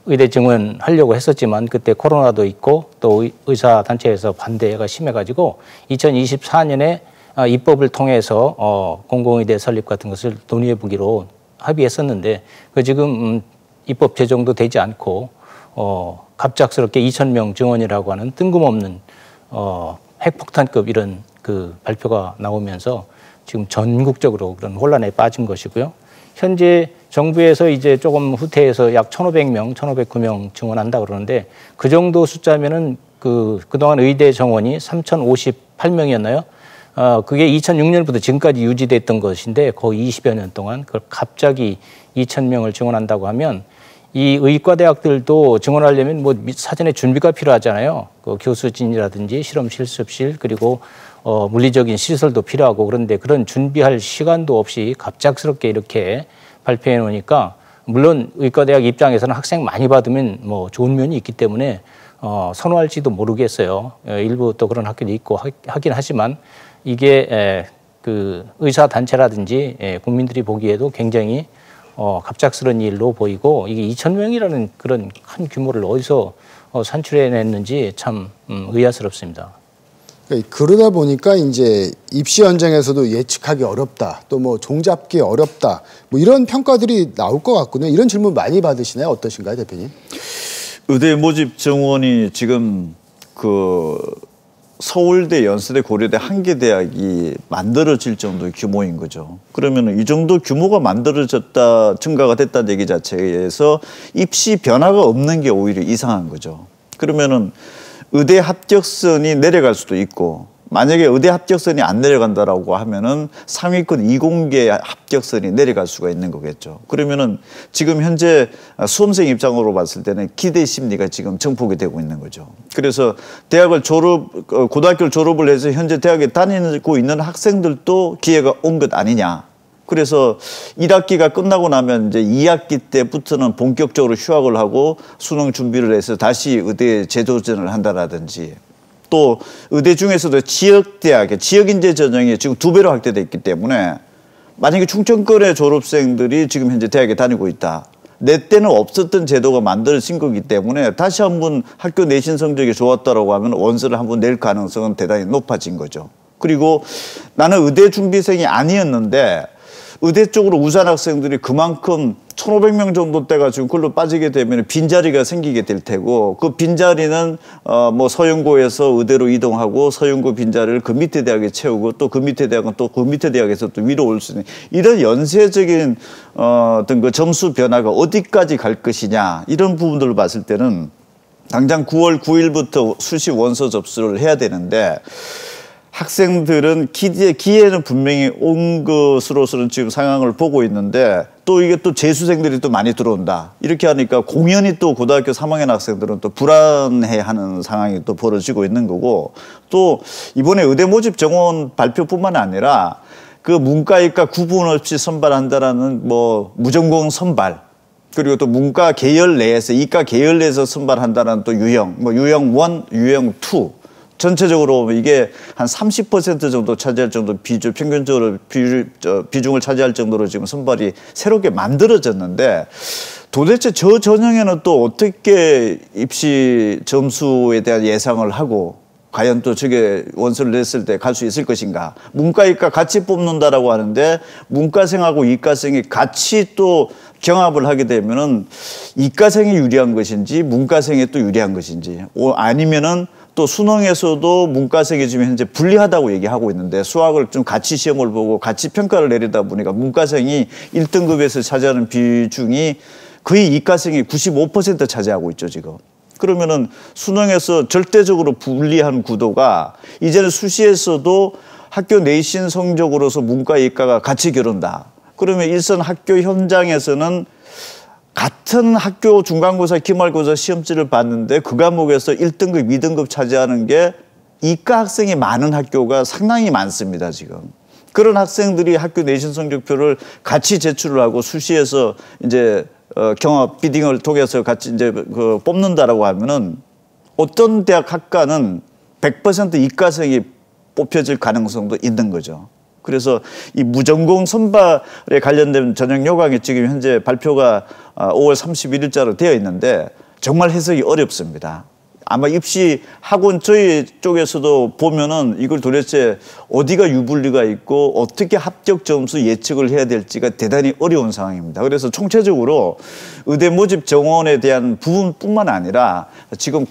의대 증원 하려고 했었지만 그때 코로나도 있고 또 의사단체에서 반대가 심해가지고 2024년에 입법을 통해서 공공의대 설립 같은 것을 논의해 보기로 합의했었는데 그 지금 입법 제정도 되지 않고 갑작스럽게 2,000명 증원이라고 하는 뜬금없는 핵폭탄급 이런 그 발표가 나오면서 지금 전국적으로 그런 혼란에 빠진 것이고요. 현재 정부에서 이제 조금 후퇴해서 약 1,500명, 1,509명 증원한다 그러는데 그 정도 숫자면은 그동안 의대 정원이 3,058명이었나요? 그게 2006년부터 지금까지 유지됐던 것인데 거의 20여 년 동안 그걸 갑자기 2,000명을 증원한다고 하면 이 의과대학들도 증원하려면 뭐 사전에 준비가 필요하잖아요. 그 교수진이라든지 실험 실습실 그리고 물리적인 시설도 필요하고 그런데 그런 준비할 시간도 없이 갑작스럽게 이렇게 발표해 놓으니까 물론 의과대학 입장에서는 학생 많이 받으면 뭐 좋은 면이 있기 때문에 선호할지도 모르겠어요. 일부 또 그런 학교도 있고 하긴 하지만 이게 그 의사 단체라든지 국민들이 보기에도 굉장히 갑작스러운 일로 보이고 이게 2,000명이라는 그런 큰 규모를 어디서 산출해냈는지 참 의아스럽습니다. 그러다 보니까 이제 입시 현장에서도 예측하기 어렵다, 또 뭐 종잡기 어렵다, 뭐 이런 평가들이 나올 것 같군요. 이런 질문 많이 받으시나요? 어떠신가요, 대표님? 의대 모집 정원이 지금 서울대, 연세대, 고려대 한 개 대학이 만들어질 정도의 규모인 거죠. 그러면 이 정도 규모가 만들어졌다, 증가가 됐다는 얘기 자체에서 입시 변화가 없는 게 오히려 이상한 거죠. 그러면은 의대 합격선이 내려갈 수도 있고 만약에 의대 합격선이 안 내려간다라고 하면은 상위권 이공계 합격선이 내려갈 수가 있는 거겠죠. 그러면은 지금 현재 수험생 입장으로 봤을 때는 기대 심리가 지금 증폭이 되고 있는 거죠. 그래서 고등학교를 졸업을 해서 현재 대학에 다니고 있는 학생들도 기회가 온 것 아니냐. 그래서 1학기가 끝나고 나면 이제 2학기 때부터는 본격적으로 휴학을 하고 수능 준비를 해서 다시 의대에 재도전을 한다라든지 또 의대 중에서도 지역대학의 지역인재 전형이 지금 2배로 확대돼 있기 때문에 만약에 충청권의 졸업생들이 지금 현재 대학에 다니고 있다. 내 때는 없었던 제도가 만들어진 거기 때문에 다시 한번 학교 내신 성적이 좋았다라고 하면 원서를 한번 낼 가능성은 대단히 높아진 거죠. 그리고 나는 의대 준비생이 아니었는데 의대 쪽으로 우수한 학생들이 그만큼 1,500명 정도 때가 지금 글로 빠지게 되면 빈자리가 생기게 될 테고 그 빈자리는 뭐 서영고에서 의대로 이동하고 서영고 빈자리를 그 밑에 대학에 채우고 또 그 밑에 대학은 또 그 밑에 대학에서 또 위로 올 수 있는 이런 연쇄적인 어떤 그 점수 변화가 어디까지 갈 것이냐 이런 부분들을 봤을 때는 당장 9월 9일부터 수시 원서 접수를 해야 되는데 학생들은 기회는 분명히 온 것으로서는 지금 상황을 보고 있는데 또 이게 또 재수생들이 또 많이 들어온다. 이렇게 하니까 공연히 또 고등학교 3학년 학생들은 또 불안해하는 상황이 또 벌어지고 있는 거고 또 이번에 의대 모집 정원 발표뿐만 아니라 그 문과이과 구분 없이 선발한다라는 뭐 무전공 선발 그리고 또 문과 계열 내에서 이과 계열 내에서 선발한다는 또 유형, 뭐 유형 1, 유형 2 전체적으로 이게 한 30% 정도 차지할 정도 평균적으로 비중을 차지할 정도로 지금 선발이 새롭게 만들어졌는데 도대체 저 전형에는 또 어떻게 입시 점수에 대한 예상을 하고 과연 또 저게 원서를 냈을 때 갈 수 있을 것인가. 문과, 이과 같이 뽑는다라고 하는데 문과생하고 이과생이 같이 또 경합을 하게 되면은 이과생이 유리한 것인지 문과생이 또 유리한 것인지 아니면은 또 수능에서도 문과생이 지금 현재 불리하다고 얘기하고 있는데 수학을 좀 같이 시험을 보고 같이 평가를 내리다 보니까 문과생이 1등급에서 차지하는 비중이 거의 이과생이 95% 차지하고 있죠, 지금. 그러면은 수능에서 절대적으로 불리한 구도가 이제는 수시에서도 학교 내신 성적으로서 문과, 이과가 같이 겨룬다. 그러면 일선 학교 현장에서는 같은 학교 중간고사, 기말고사 시험지를 봤는데 그 과목에서 1등급, 2등급 차지하는 게 이과 학생이 많은 학교가 상당히 많습니다, 지금. 그런 학생들이 학교 내신 성적표를 같이 제출을 하고 수시에서 이제 경합 비딩을 통해서 같이 이제 뽑는다라고 하면은 어떤 대학 학과는 100% 이과생이 뽑혀질 가능성도 있는 거죠. 그래서 이 무전공 선발에 관련된 전형 요강이 지금 현재 발표가 5월 31일자로 되어 있는데 정말 해석이 어렵습니다. 아마 입시 학원 저희 쪽에서도 보면은 이걸 도대체 어디가 유불리가 있고 어떻게 합격 점수 예측을 해야 될지가 대단히 어려운 상황입니다. 그래서 총체적으로 의대 모집 정원에 대한 부분뿐만 아니라 지금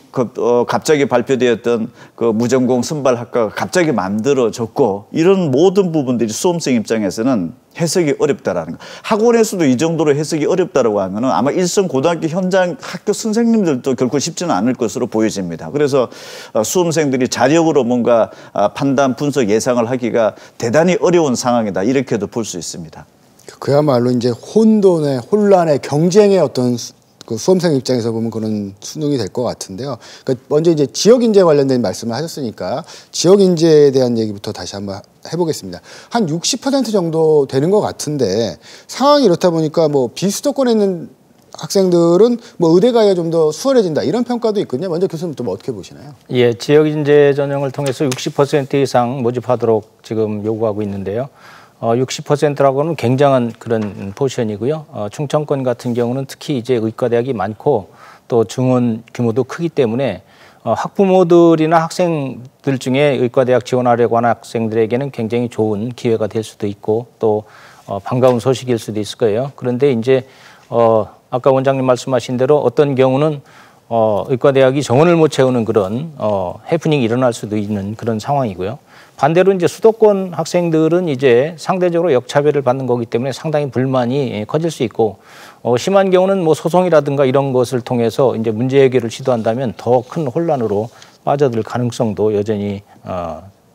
갑자기 발표되었던 그 무전공 선발 학과가 갑자기 만들어졌고 이런 모든 부분들이 수험생 입장에서는 해석이 어렵다라는 거. 학원에서도 이 정도로 해석이 어렵다라고 하면은 아마 일선 고등학교 현장 학교 선생님들도 결코 쉽지는 않을 것으로 보여집니다. 그래서 수험생들이 자력으로 뭔가 판단, 분석, 예상을 하기가 대단히 어려운 상황이다. 이렇게도 볼 수 있습니다. 그야말로 이제 혼돈의 혼란의 경쟁의 어떤 그 수험생 입장에서 보면 그런 수능이 될 것 같은데요. 그러니까 먼저 이제 지역 인재 관련된 말씀을 하셨으니까 지역 인재에 대한 얘기부터 다시 한번 해보겠습니다. 한 60% 정도 되는 것 같은데 상황이 이렇다 보니까 뭐 비수도권에 있는 학생들은 뭐 의대 가기가 좀 더 수월해진다 이런 평가도 있거든요. 먼저 교수님 좀 어떻게 보시나요? 예, 지역 인재 전형을 통해서 60% 이상 모집하도록 지금 요구하고 있는데요. 60%라고는 굉장한 그런 포션이고요. 충청권 같은 경우는 특히 이제 의과대학이 많고 또 증원 규모도 크기 때문에 학부모들이나 학생들 중에 의과대학 지원하려고 하는 학생들에게는 굉장히 좋은 기회가 될 수도 있고 또 반가운 소식일 수도 있을 거예요. 그런데 이제 아까 원장님 말씀하신 대로 어떤 경우는 의과대학이 정원을 못 채우는 그런 해프닝이 일어날 수도 있는 그런 상황이고요. 반대로 이제 수도권 학생들은 이제 상대적으로 역차별을 받는 거기 때문에 상당히 불만이 커질 수 있고 심한 경우는 뭐 소송이라든가 이런 것을 통해서 이제 문제 해결을 시도한다면 더 큰 혼란으로 빠져들 가능성도 여전히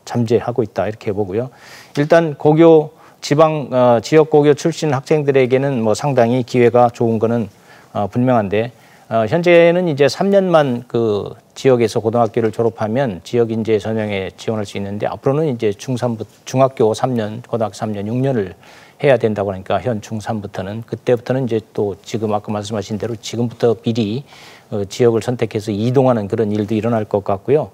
잠재하고 있다 이렇게 보고요. 일단 고교 지방 지역 고교 출신 학생들에게는 뭐 상당히 기회가 좋은 거는 분명한데 현재는 이제 3년만 그 지역에서 고등학교를 졸업하면 지역 인재 전형에 지원할 수 있는데 앞으로는 이제 중학교 3년, 고등학교 3년, 6년을 해야 된다고 하니까 현 중3부터는 그때부터는 이제 또 지금 아까 말씀하신 대로 지금부터 미리 지역을 선택해서 이동하는 그런 일도 일어날 것 같고요.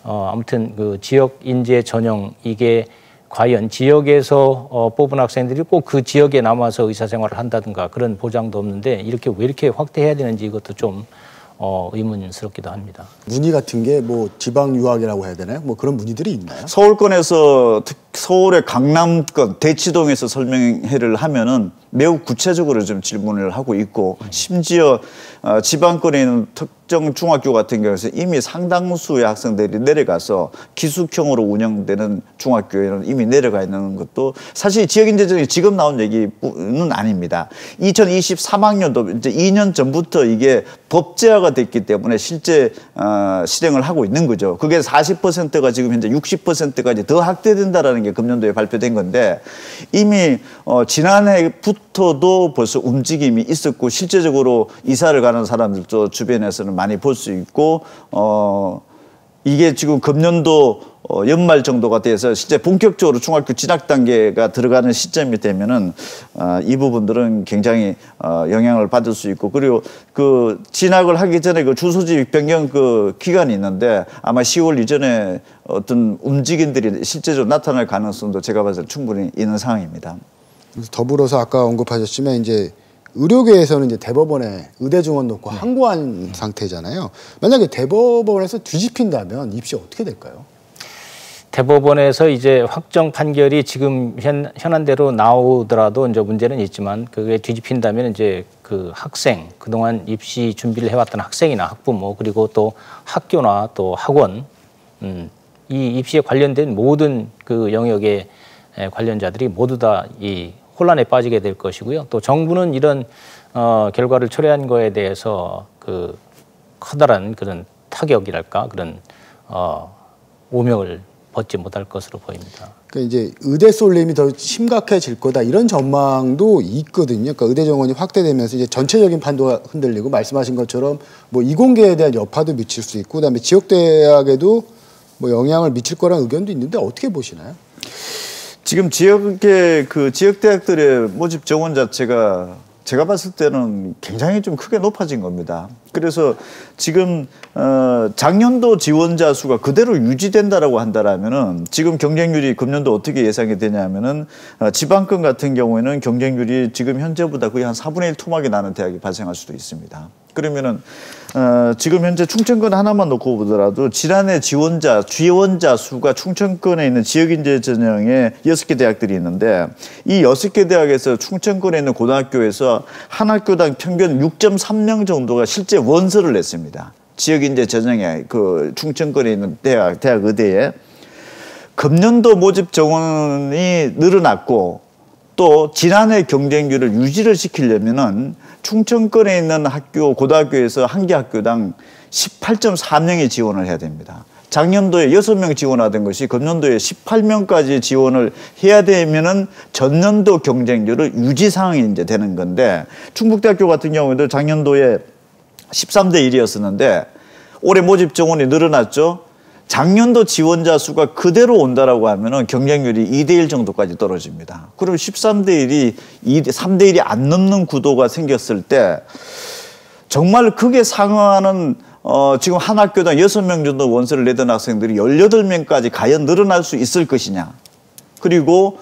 아무튼 그 지역 인재 전형 이게 과연 지역에서 뽑은 학생들이 꼭 그 지역에 남아서 의사생활을 한다든가 그런 보장도 없는데 이렇게 왜 이렇게 확대해야 되는지 이것도 좀 의문스럽기도 합니다. 문의 같은 게 뭐 지방 유학이라고 해야 되나요? 뭐 그런 문의들이 있나요? 서울권에서 서울의 강남권 대치동에서 설명회를 하면은 매우 구체적으로 좀 질문을 하고 있고 심지어 지방권에 있는 특정 중학교 같은 경우에서 이미 상당수의 학생들이 내려가서 기숙형으로 운영되는 중학교에는 이미 내려가 있는 것도 사실 지역인재전이 지금 나온 얘기는 아닙니다. 2023학년도 이제 2년 전부터 이게 법제화가 됐기 때문에 실제 실행을 하고 있는 거죠. 그게 40%가 지금 현재 60%까지 더 확대된다라는 게 금년도에 발표된 건데 이미 지난해부터도 벌써 움직임이 있었고 실제적으로 이사를 가는 사람들도 주변에서는 많이 볼 수 있고 이게 지금 금년도 연말 정도가 돼서 실제 본격적으로 중학교 진학 단계가 들어가는 시점이 되면은 이 부분들은 굉장히 영향을 받을 수 있고 그리고 그 진학을 하기 전에 그 주소지 변경 그 기간이 있는데 아마 10월 이전에 어떤 움직임들이 실제적으로 나타날 가능성도 제가 봐서 충분히 있는 상황입니다. 더불어서 아까 언급하셨지만 이제 의료계에서는 이제 대법원에 의대 증원 놓고 항고한 상태잖아요. 만약에 대법원에서 뒤집힌다면 입시 어떻게 될까요? 대법원에서 이제 확정 판결이 지금 현안대로 나오더라도 이제 문제는 있지만 그게 뒤집힌다면 이제 그 학생 그동안 입시 준비를 해왔던 학생이나 학부모 그리고 또 학교나 또 학원 이 입시에 관련된 모든 그 영역의 관련자들이 모두 다 이 혼란에 빠지게 될 것이고요. 또 정부는 이런 결과를 초래한 거에 대해서 그 커다란 그런 타격이랄까 그런 오명을 벗지 못할 것으로 보입니다. 그러니까 이제 의대 쏠림이 더 심각해질 거다 이런 전망도 있거든요. 그러니까 의대 정원이 확대되면서 이제 전체적인 판도가 흔들리고 말씀하신 것처럼 뭐 이공계에 대한 여파도 미칠 수 있고 그다음에 지역 대학에도 뭐 영향을 미칠 거라는 의견도 있는데 어떻게 보시나요? 지금 지역의 그 지역 대학들의 모집 정원 자체가 제가 봤을 때는 굉장히 좀 크게 높아진 겁니다. 그래서 지금 작년도 지원자 수가 그대로 유지된다라고 한다라면은 지금 경쟁률이 금년도 어떻게 예상이 되냐면은 지방권 같은 경우에는 경쟁률이 지금 현재보다 거의 한 4분의 1 토막이 나는 대학이 발생할 수도 있습니다. 그러면은 지금 현재 충청권 하나만 놓고 보더라도 지난해 지원자 수가 충청권에 있는 지역인재 전형에 6개 대학들이 있는데 이 6개 대학에서 충청권에 있는 고등학교에서 한 학교당 평균 6.3명 정도가 실제 원서를 냈습니다. 지역인재 전형에 그 충청권에 있는 대학 의대에. 금년도 모집 정원이 늘어났고 또 지난해 경쟁률을 유지를 시키려면은 충청권에 있는 고등학교에서 한 개 학교당 18.4명이 지원을 해야 됩니다. 작년도에 6명 지원하던 것이 금년도에 18명까지 지원을 해야 되면은 전년도 경쟁률을 유지 상황이 이제 되는 건데 충북대학교 같은 경우에도 작년도에 13대 1이었었는데 올해 모집 정원이 늘어났죠. 작년도 지원자 수가 그대로 온다라고 하면은 경쟁률이 2대 1 정도까지 떨어집니다. 그럼 13대 1이 3대 1이 안 넘는 구도가 생겼을 때 정말 그게 상응하는 지금 한 학교당 6명 정도 원서를 내던 학생들이 18명까지 과연 늘어날 수 있을 것이냐. 그리고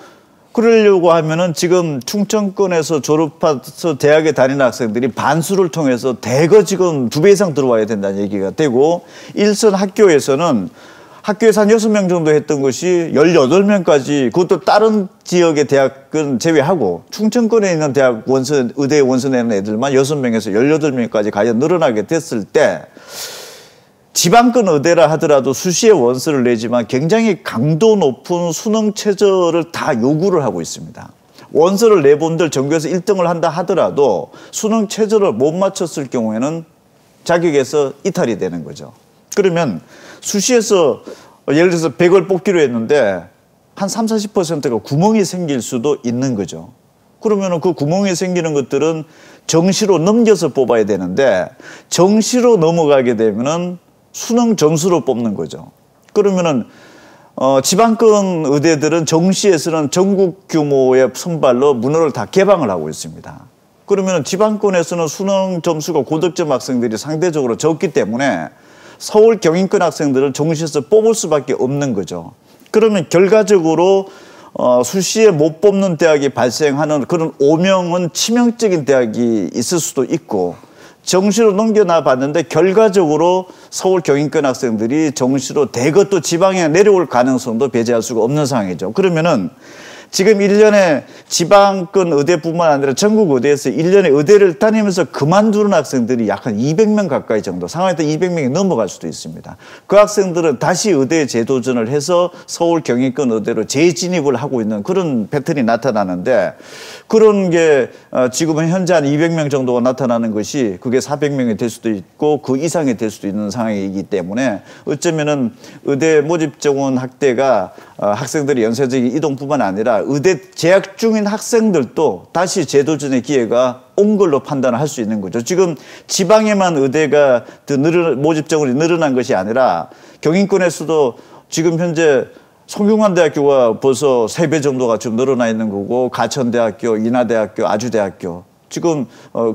그러려고 하면은 지금 충청권에서 졸업해서 대학에 다니는 학생들이 반수를 통해서 대거 지금 2배 이상 들어와야 된다는 얘기가 되고 일선 학교에서는 학교에서 한 6명 정도 했던 것이 18명까지 그것도 다른 지역의 대학은 제외하고 충청권에 있는 대학 의대 원서 내는 애들만 6명에서 18명까지 과연 늘어나게 됐을 때 지방권 의대라 하더라도 수시에 원서를 내지만 굉장히 강도 높은 수능 최저를 다 요구를 하고 있습니다. 원서를 내본들 전교에서 1등을 한다 하더라도 수능 최저를 못 맞췄을 경우에는 자격에서 이탈이 되는 거죠. 그러면 수시에서 예를 들어서 100을 뽑기로 했는데 한 30~40%가 구멍이 생길 수도 있는 거죠. 그러면 그 구멍이 생기는 것들은 정시로 넘겨서 뽑아야 되는데 정시로 넘어가게 되면은 수능 점수로 뽑는 거죠. 그러면은 지방권 의대들은 정시에서는 전국 규모의 선발로 문호를 다 개방을 하고 있습니다. 그러면은 지방권에서는 수능 점수가 고득점 학생들이 상대적으로 적기 때문에 서울 경인권 학생들을 정시에서 뽑을 수밖에 없는 거죠. 그러면 결과적으로 수시에 못 뽑는 대학이 발생하는 그런 오명은 치명적인 대학이 있을 수도 있고 정시로 넘겨나 봤는데 결과적으로 서울 경인권 학생들이 정시로 대거 또 지방에 내려올 가능성도 배제할 수가 없는 상황이죠. 그러면은 지금 1년에 지방권 의대뿐만 아니라 전국 의대에서 1년에 의대를 다니면서 그만두는 학생들이 약 한 200명 가까이 정도, 상황에 따라 200명이 넘어갈 수도 있습니다. 그 학생들은 다시 의대에 재도전을 해서 서울 경인권 의대로 재진입을 하고 있는 그런 패턴이 나타나는데 그런 게 지금은 현재 한 200명 정도가 나타나는 것이 그게 400명이 될 수도 있고 그 이상이 될 수도 있는 상황이기 때문에 어쩌면은 의대 모집 정원 확대가 학생들의 연쇄적인 이동뿐만 아니라 의대 재학 중인 학생들도 다시 재도전의 기회가 온 걸로 판단을 할 수 있는 거죠. 지금 지방에만 의대가 모집 정원이 늘어난 것이 아니라 경인권에서도 지금 현재 성균관대학교가 벌써 3배 정도가 지금 늘어나 있는 거고 가천대학교, 인하대학교, 아주대학교 지금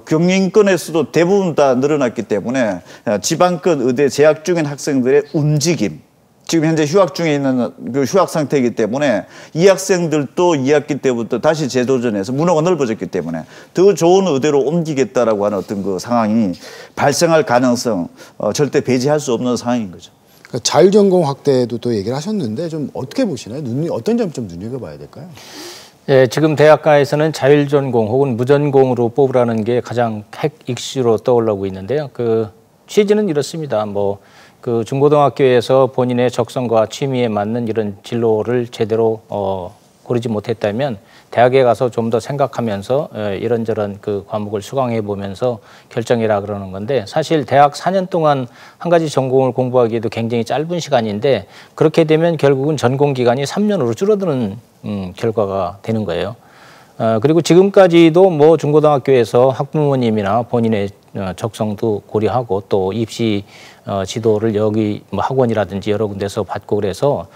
경인권에서도 대부분 다 늘어났기 때문에 지방권 의대 재학 중인 학생들의 움직임 지금 현재 휴학 중에 있는 그 휴학 상태이기 때문에 이 학생들도 2학기 때부터 다시 재도전해서 문호가 넓어졌기 때문에 더 좋은 의대로 옮기겠다라고 하는 어떤 그 상황이 발생할 가능성 절대 배제할 수 없는 상황인 거죠. 그러니까 자율전공 확대도 또 얘기를 하셨는데 좀 어떻게 보시나요? 어떤 점 좀 눈여겨봐야 될까요? 예, 지금 대학가에서는 자율전공 혹은 무전공으로 뽑으라는 게 가장 핵 이슈로 떠올라오고 있는데요. 그 취지는 이렇습니다. 그 중고등학교에서 본인의 적성과 취미에 맞는 이런 진로를 제대로 고르지 못했다면 대학에 가서 좀 더 생각하면서 이런저런 그 과목을 수강해 보면서 결정해라 그러는 건데 사실 대학 4년 동안 한 가지 전공을 공부하기에도 굉장히 짧은 시간인데 그렇게 되면 결국은 전공 기간이 3년으로 줄어드는 결과가 되는 거예요. 그리고 지금까지도 뭐 중고등학교에서 학부모님이나 본인의 적성도 고려하고 또 입시 지도를 여기 뭐 학원이라든지 여러 군데서 받고 그래서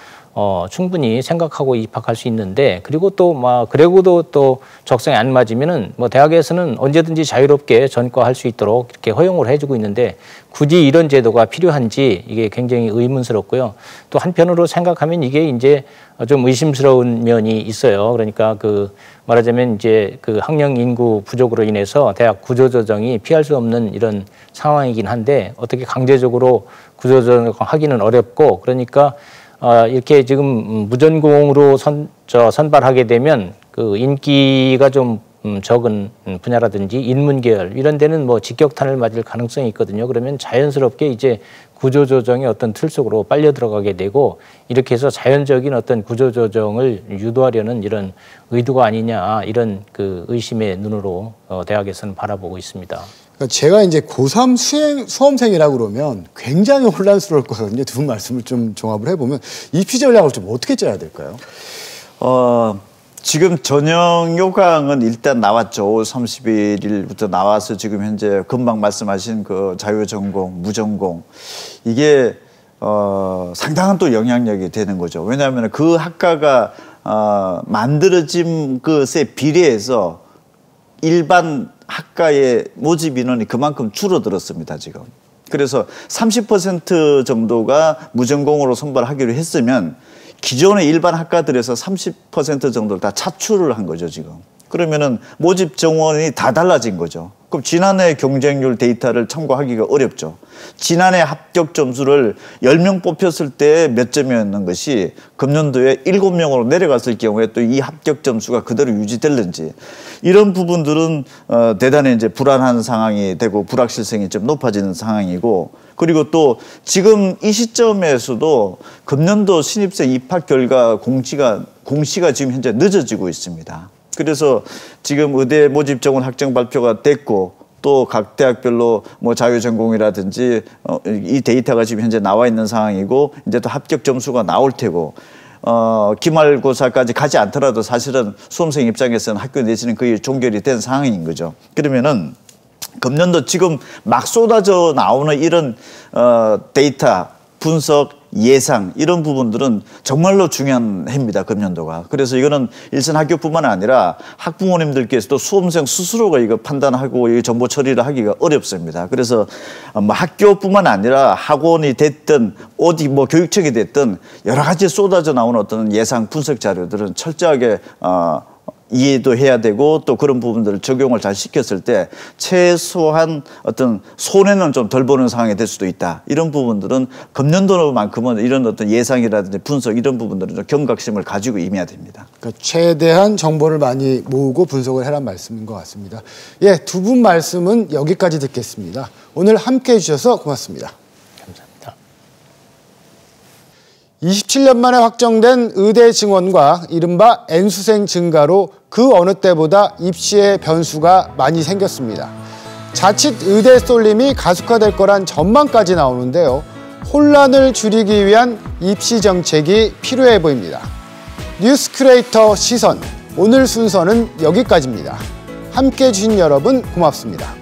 충분히 생각하고 입학할 수 있는데, 그리고 또 그래도 또 적성에 안 맞으면은 대학에서는 언제든지 자유롭게 전과할 수 있도록 이렇게 허용을 해주고 있는데, 굳이 이런 제도가 필요한지 이게 굉장히 의문스럽고요. 또 한편으로 생각하면 이게 이제 좀 의심스러운 면이 있어요. 그러니까 말하자면 이제 학령 인구 부족으로 인해서 대학 구조조정이 피할 수 없는 이런 상황이긴 한데, 어떻게 강제적으로 구조조정하기는 어렵고, 그러니까 이렇게 지금 무전공으로 선발하게 되면 인기가 좀 적은 분야라든지 인문계열 이런 데는 직격탄을 맞을 가능성이 있거든요. 그러면 자연스럽게 이제 구조조정의 어떤 틀 속으로 빨려 들어가게 되고, 이렇게 해서 자연적인 어떤 구조조정을 유도하려는 이런 의도가 아니냐, 이런 의심의 눈으로 대학에서는 바라보고 있습니다. 제가 이제 고3 수험생이라고 그러면 굉장히 혼란스러울 거거든요. 두 분 말씀을 좀 종합을 해보면 입시 전략을 좀 어떻게 짜야 될까요? 지금 전형 요강은 일단 나왔죠. 5월 31일부터 나와서 지금 현재 금방 말씀하신 자유전공, 무전공, 이게 상당한 또 영향력이 되는 거죠. 왜냐하면 그 학과가 만들어진 것에 비례해서 일반 학과의 모집 인원이 그만큼 줄어들었습니다, 지금. 그래서 30% 정도가 무전공으로 선발하기로 했으면 기존의 일반 학과들에서 30% 정도를 다 차출을 한 거죠, 지금. 그러면은 모집 정원이 다 달라진 거죠. 그럼 지난해 경쟁률 데이터를 참고하기가 어렵죠. 지난해 합격 점수를 10명 뽑혔을 때 몇 점이었는 것이 금년도에 7명으로 내려갔을 경우에 또 이 합격 점수가 그대로 유지될는지, 이런 부분들은 대단히 이제 불안한 상황이 되고 불확실성이 좀 높아지는 상황이고, 그리고 또 지금 이 시점에서도 금년도 신입생 입학 결과 공시가 지금 현재 늦어지고 있습니다. 그래서 지금 의대 모집 정원 확정 발표가 됐고, 또 각 대학별로 자유전공이라든지 이 데이터가 지금 현재 나와 있는 상황이고, 이제 또 합격 점수가 나올 테고, 기말고사까지 가지 않더라도 사실은 수험생 입장에서는 학교 내지는 거의 종결이 된 상황인 거죠. 그러면은 금년도 지금 막 쏟아져 나오는 이런 데이터 분석, 예상, 이런 부분들은 정말로 중요한 해입니다, 금년도가. 그래서 이거는 일선 학교뿐만 아니라 학부모님들께서도 수험생 스스로가 이거 판단하고 이 정보 처리를 하기가 어렵습니다. 그래서 학교뿐만 아니라 학원이 됐든 어디 교육청이 됐든 여러 가지 쏟아져 나오는 어떤 예상 분석 자료들은 철저하게 이해도 해야 되고, 또 그런 부분들을 적용을 잘 시켰을 때 최소한 어떤 손해는 좀 덜 보는 상황이 될 수도 있다. 이런 부분들은 금년도만큼은 이런 어떤 예상이라든지 분석, 이런 부분들은 좀 경각심을 가지고 임해야 됩니다. 그러니까 최대한 정보를 많이 모으고 분석을 해란 말씀인 것 같습니다. 예, 두 분 말씀은 여기까지 듣겠습니다. 오늘 함께해 주셔서 고맙습니다. 27년 만에 확정된 의대 증원과 이른바 N수생 증가로 그 어느 때보다 입시에 변수가 많이 생겼습니다. 자칫 의대 쏠림이 가속화될 거란 전망까지 나오는데요. 혼란을 줄이기 위한 입시 정책이 필요해 보입니다. 뉴스 큐레이터 시선, 오늘 순서는 여기까지입니다. 함께해 주신 여러분 고맙습니다.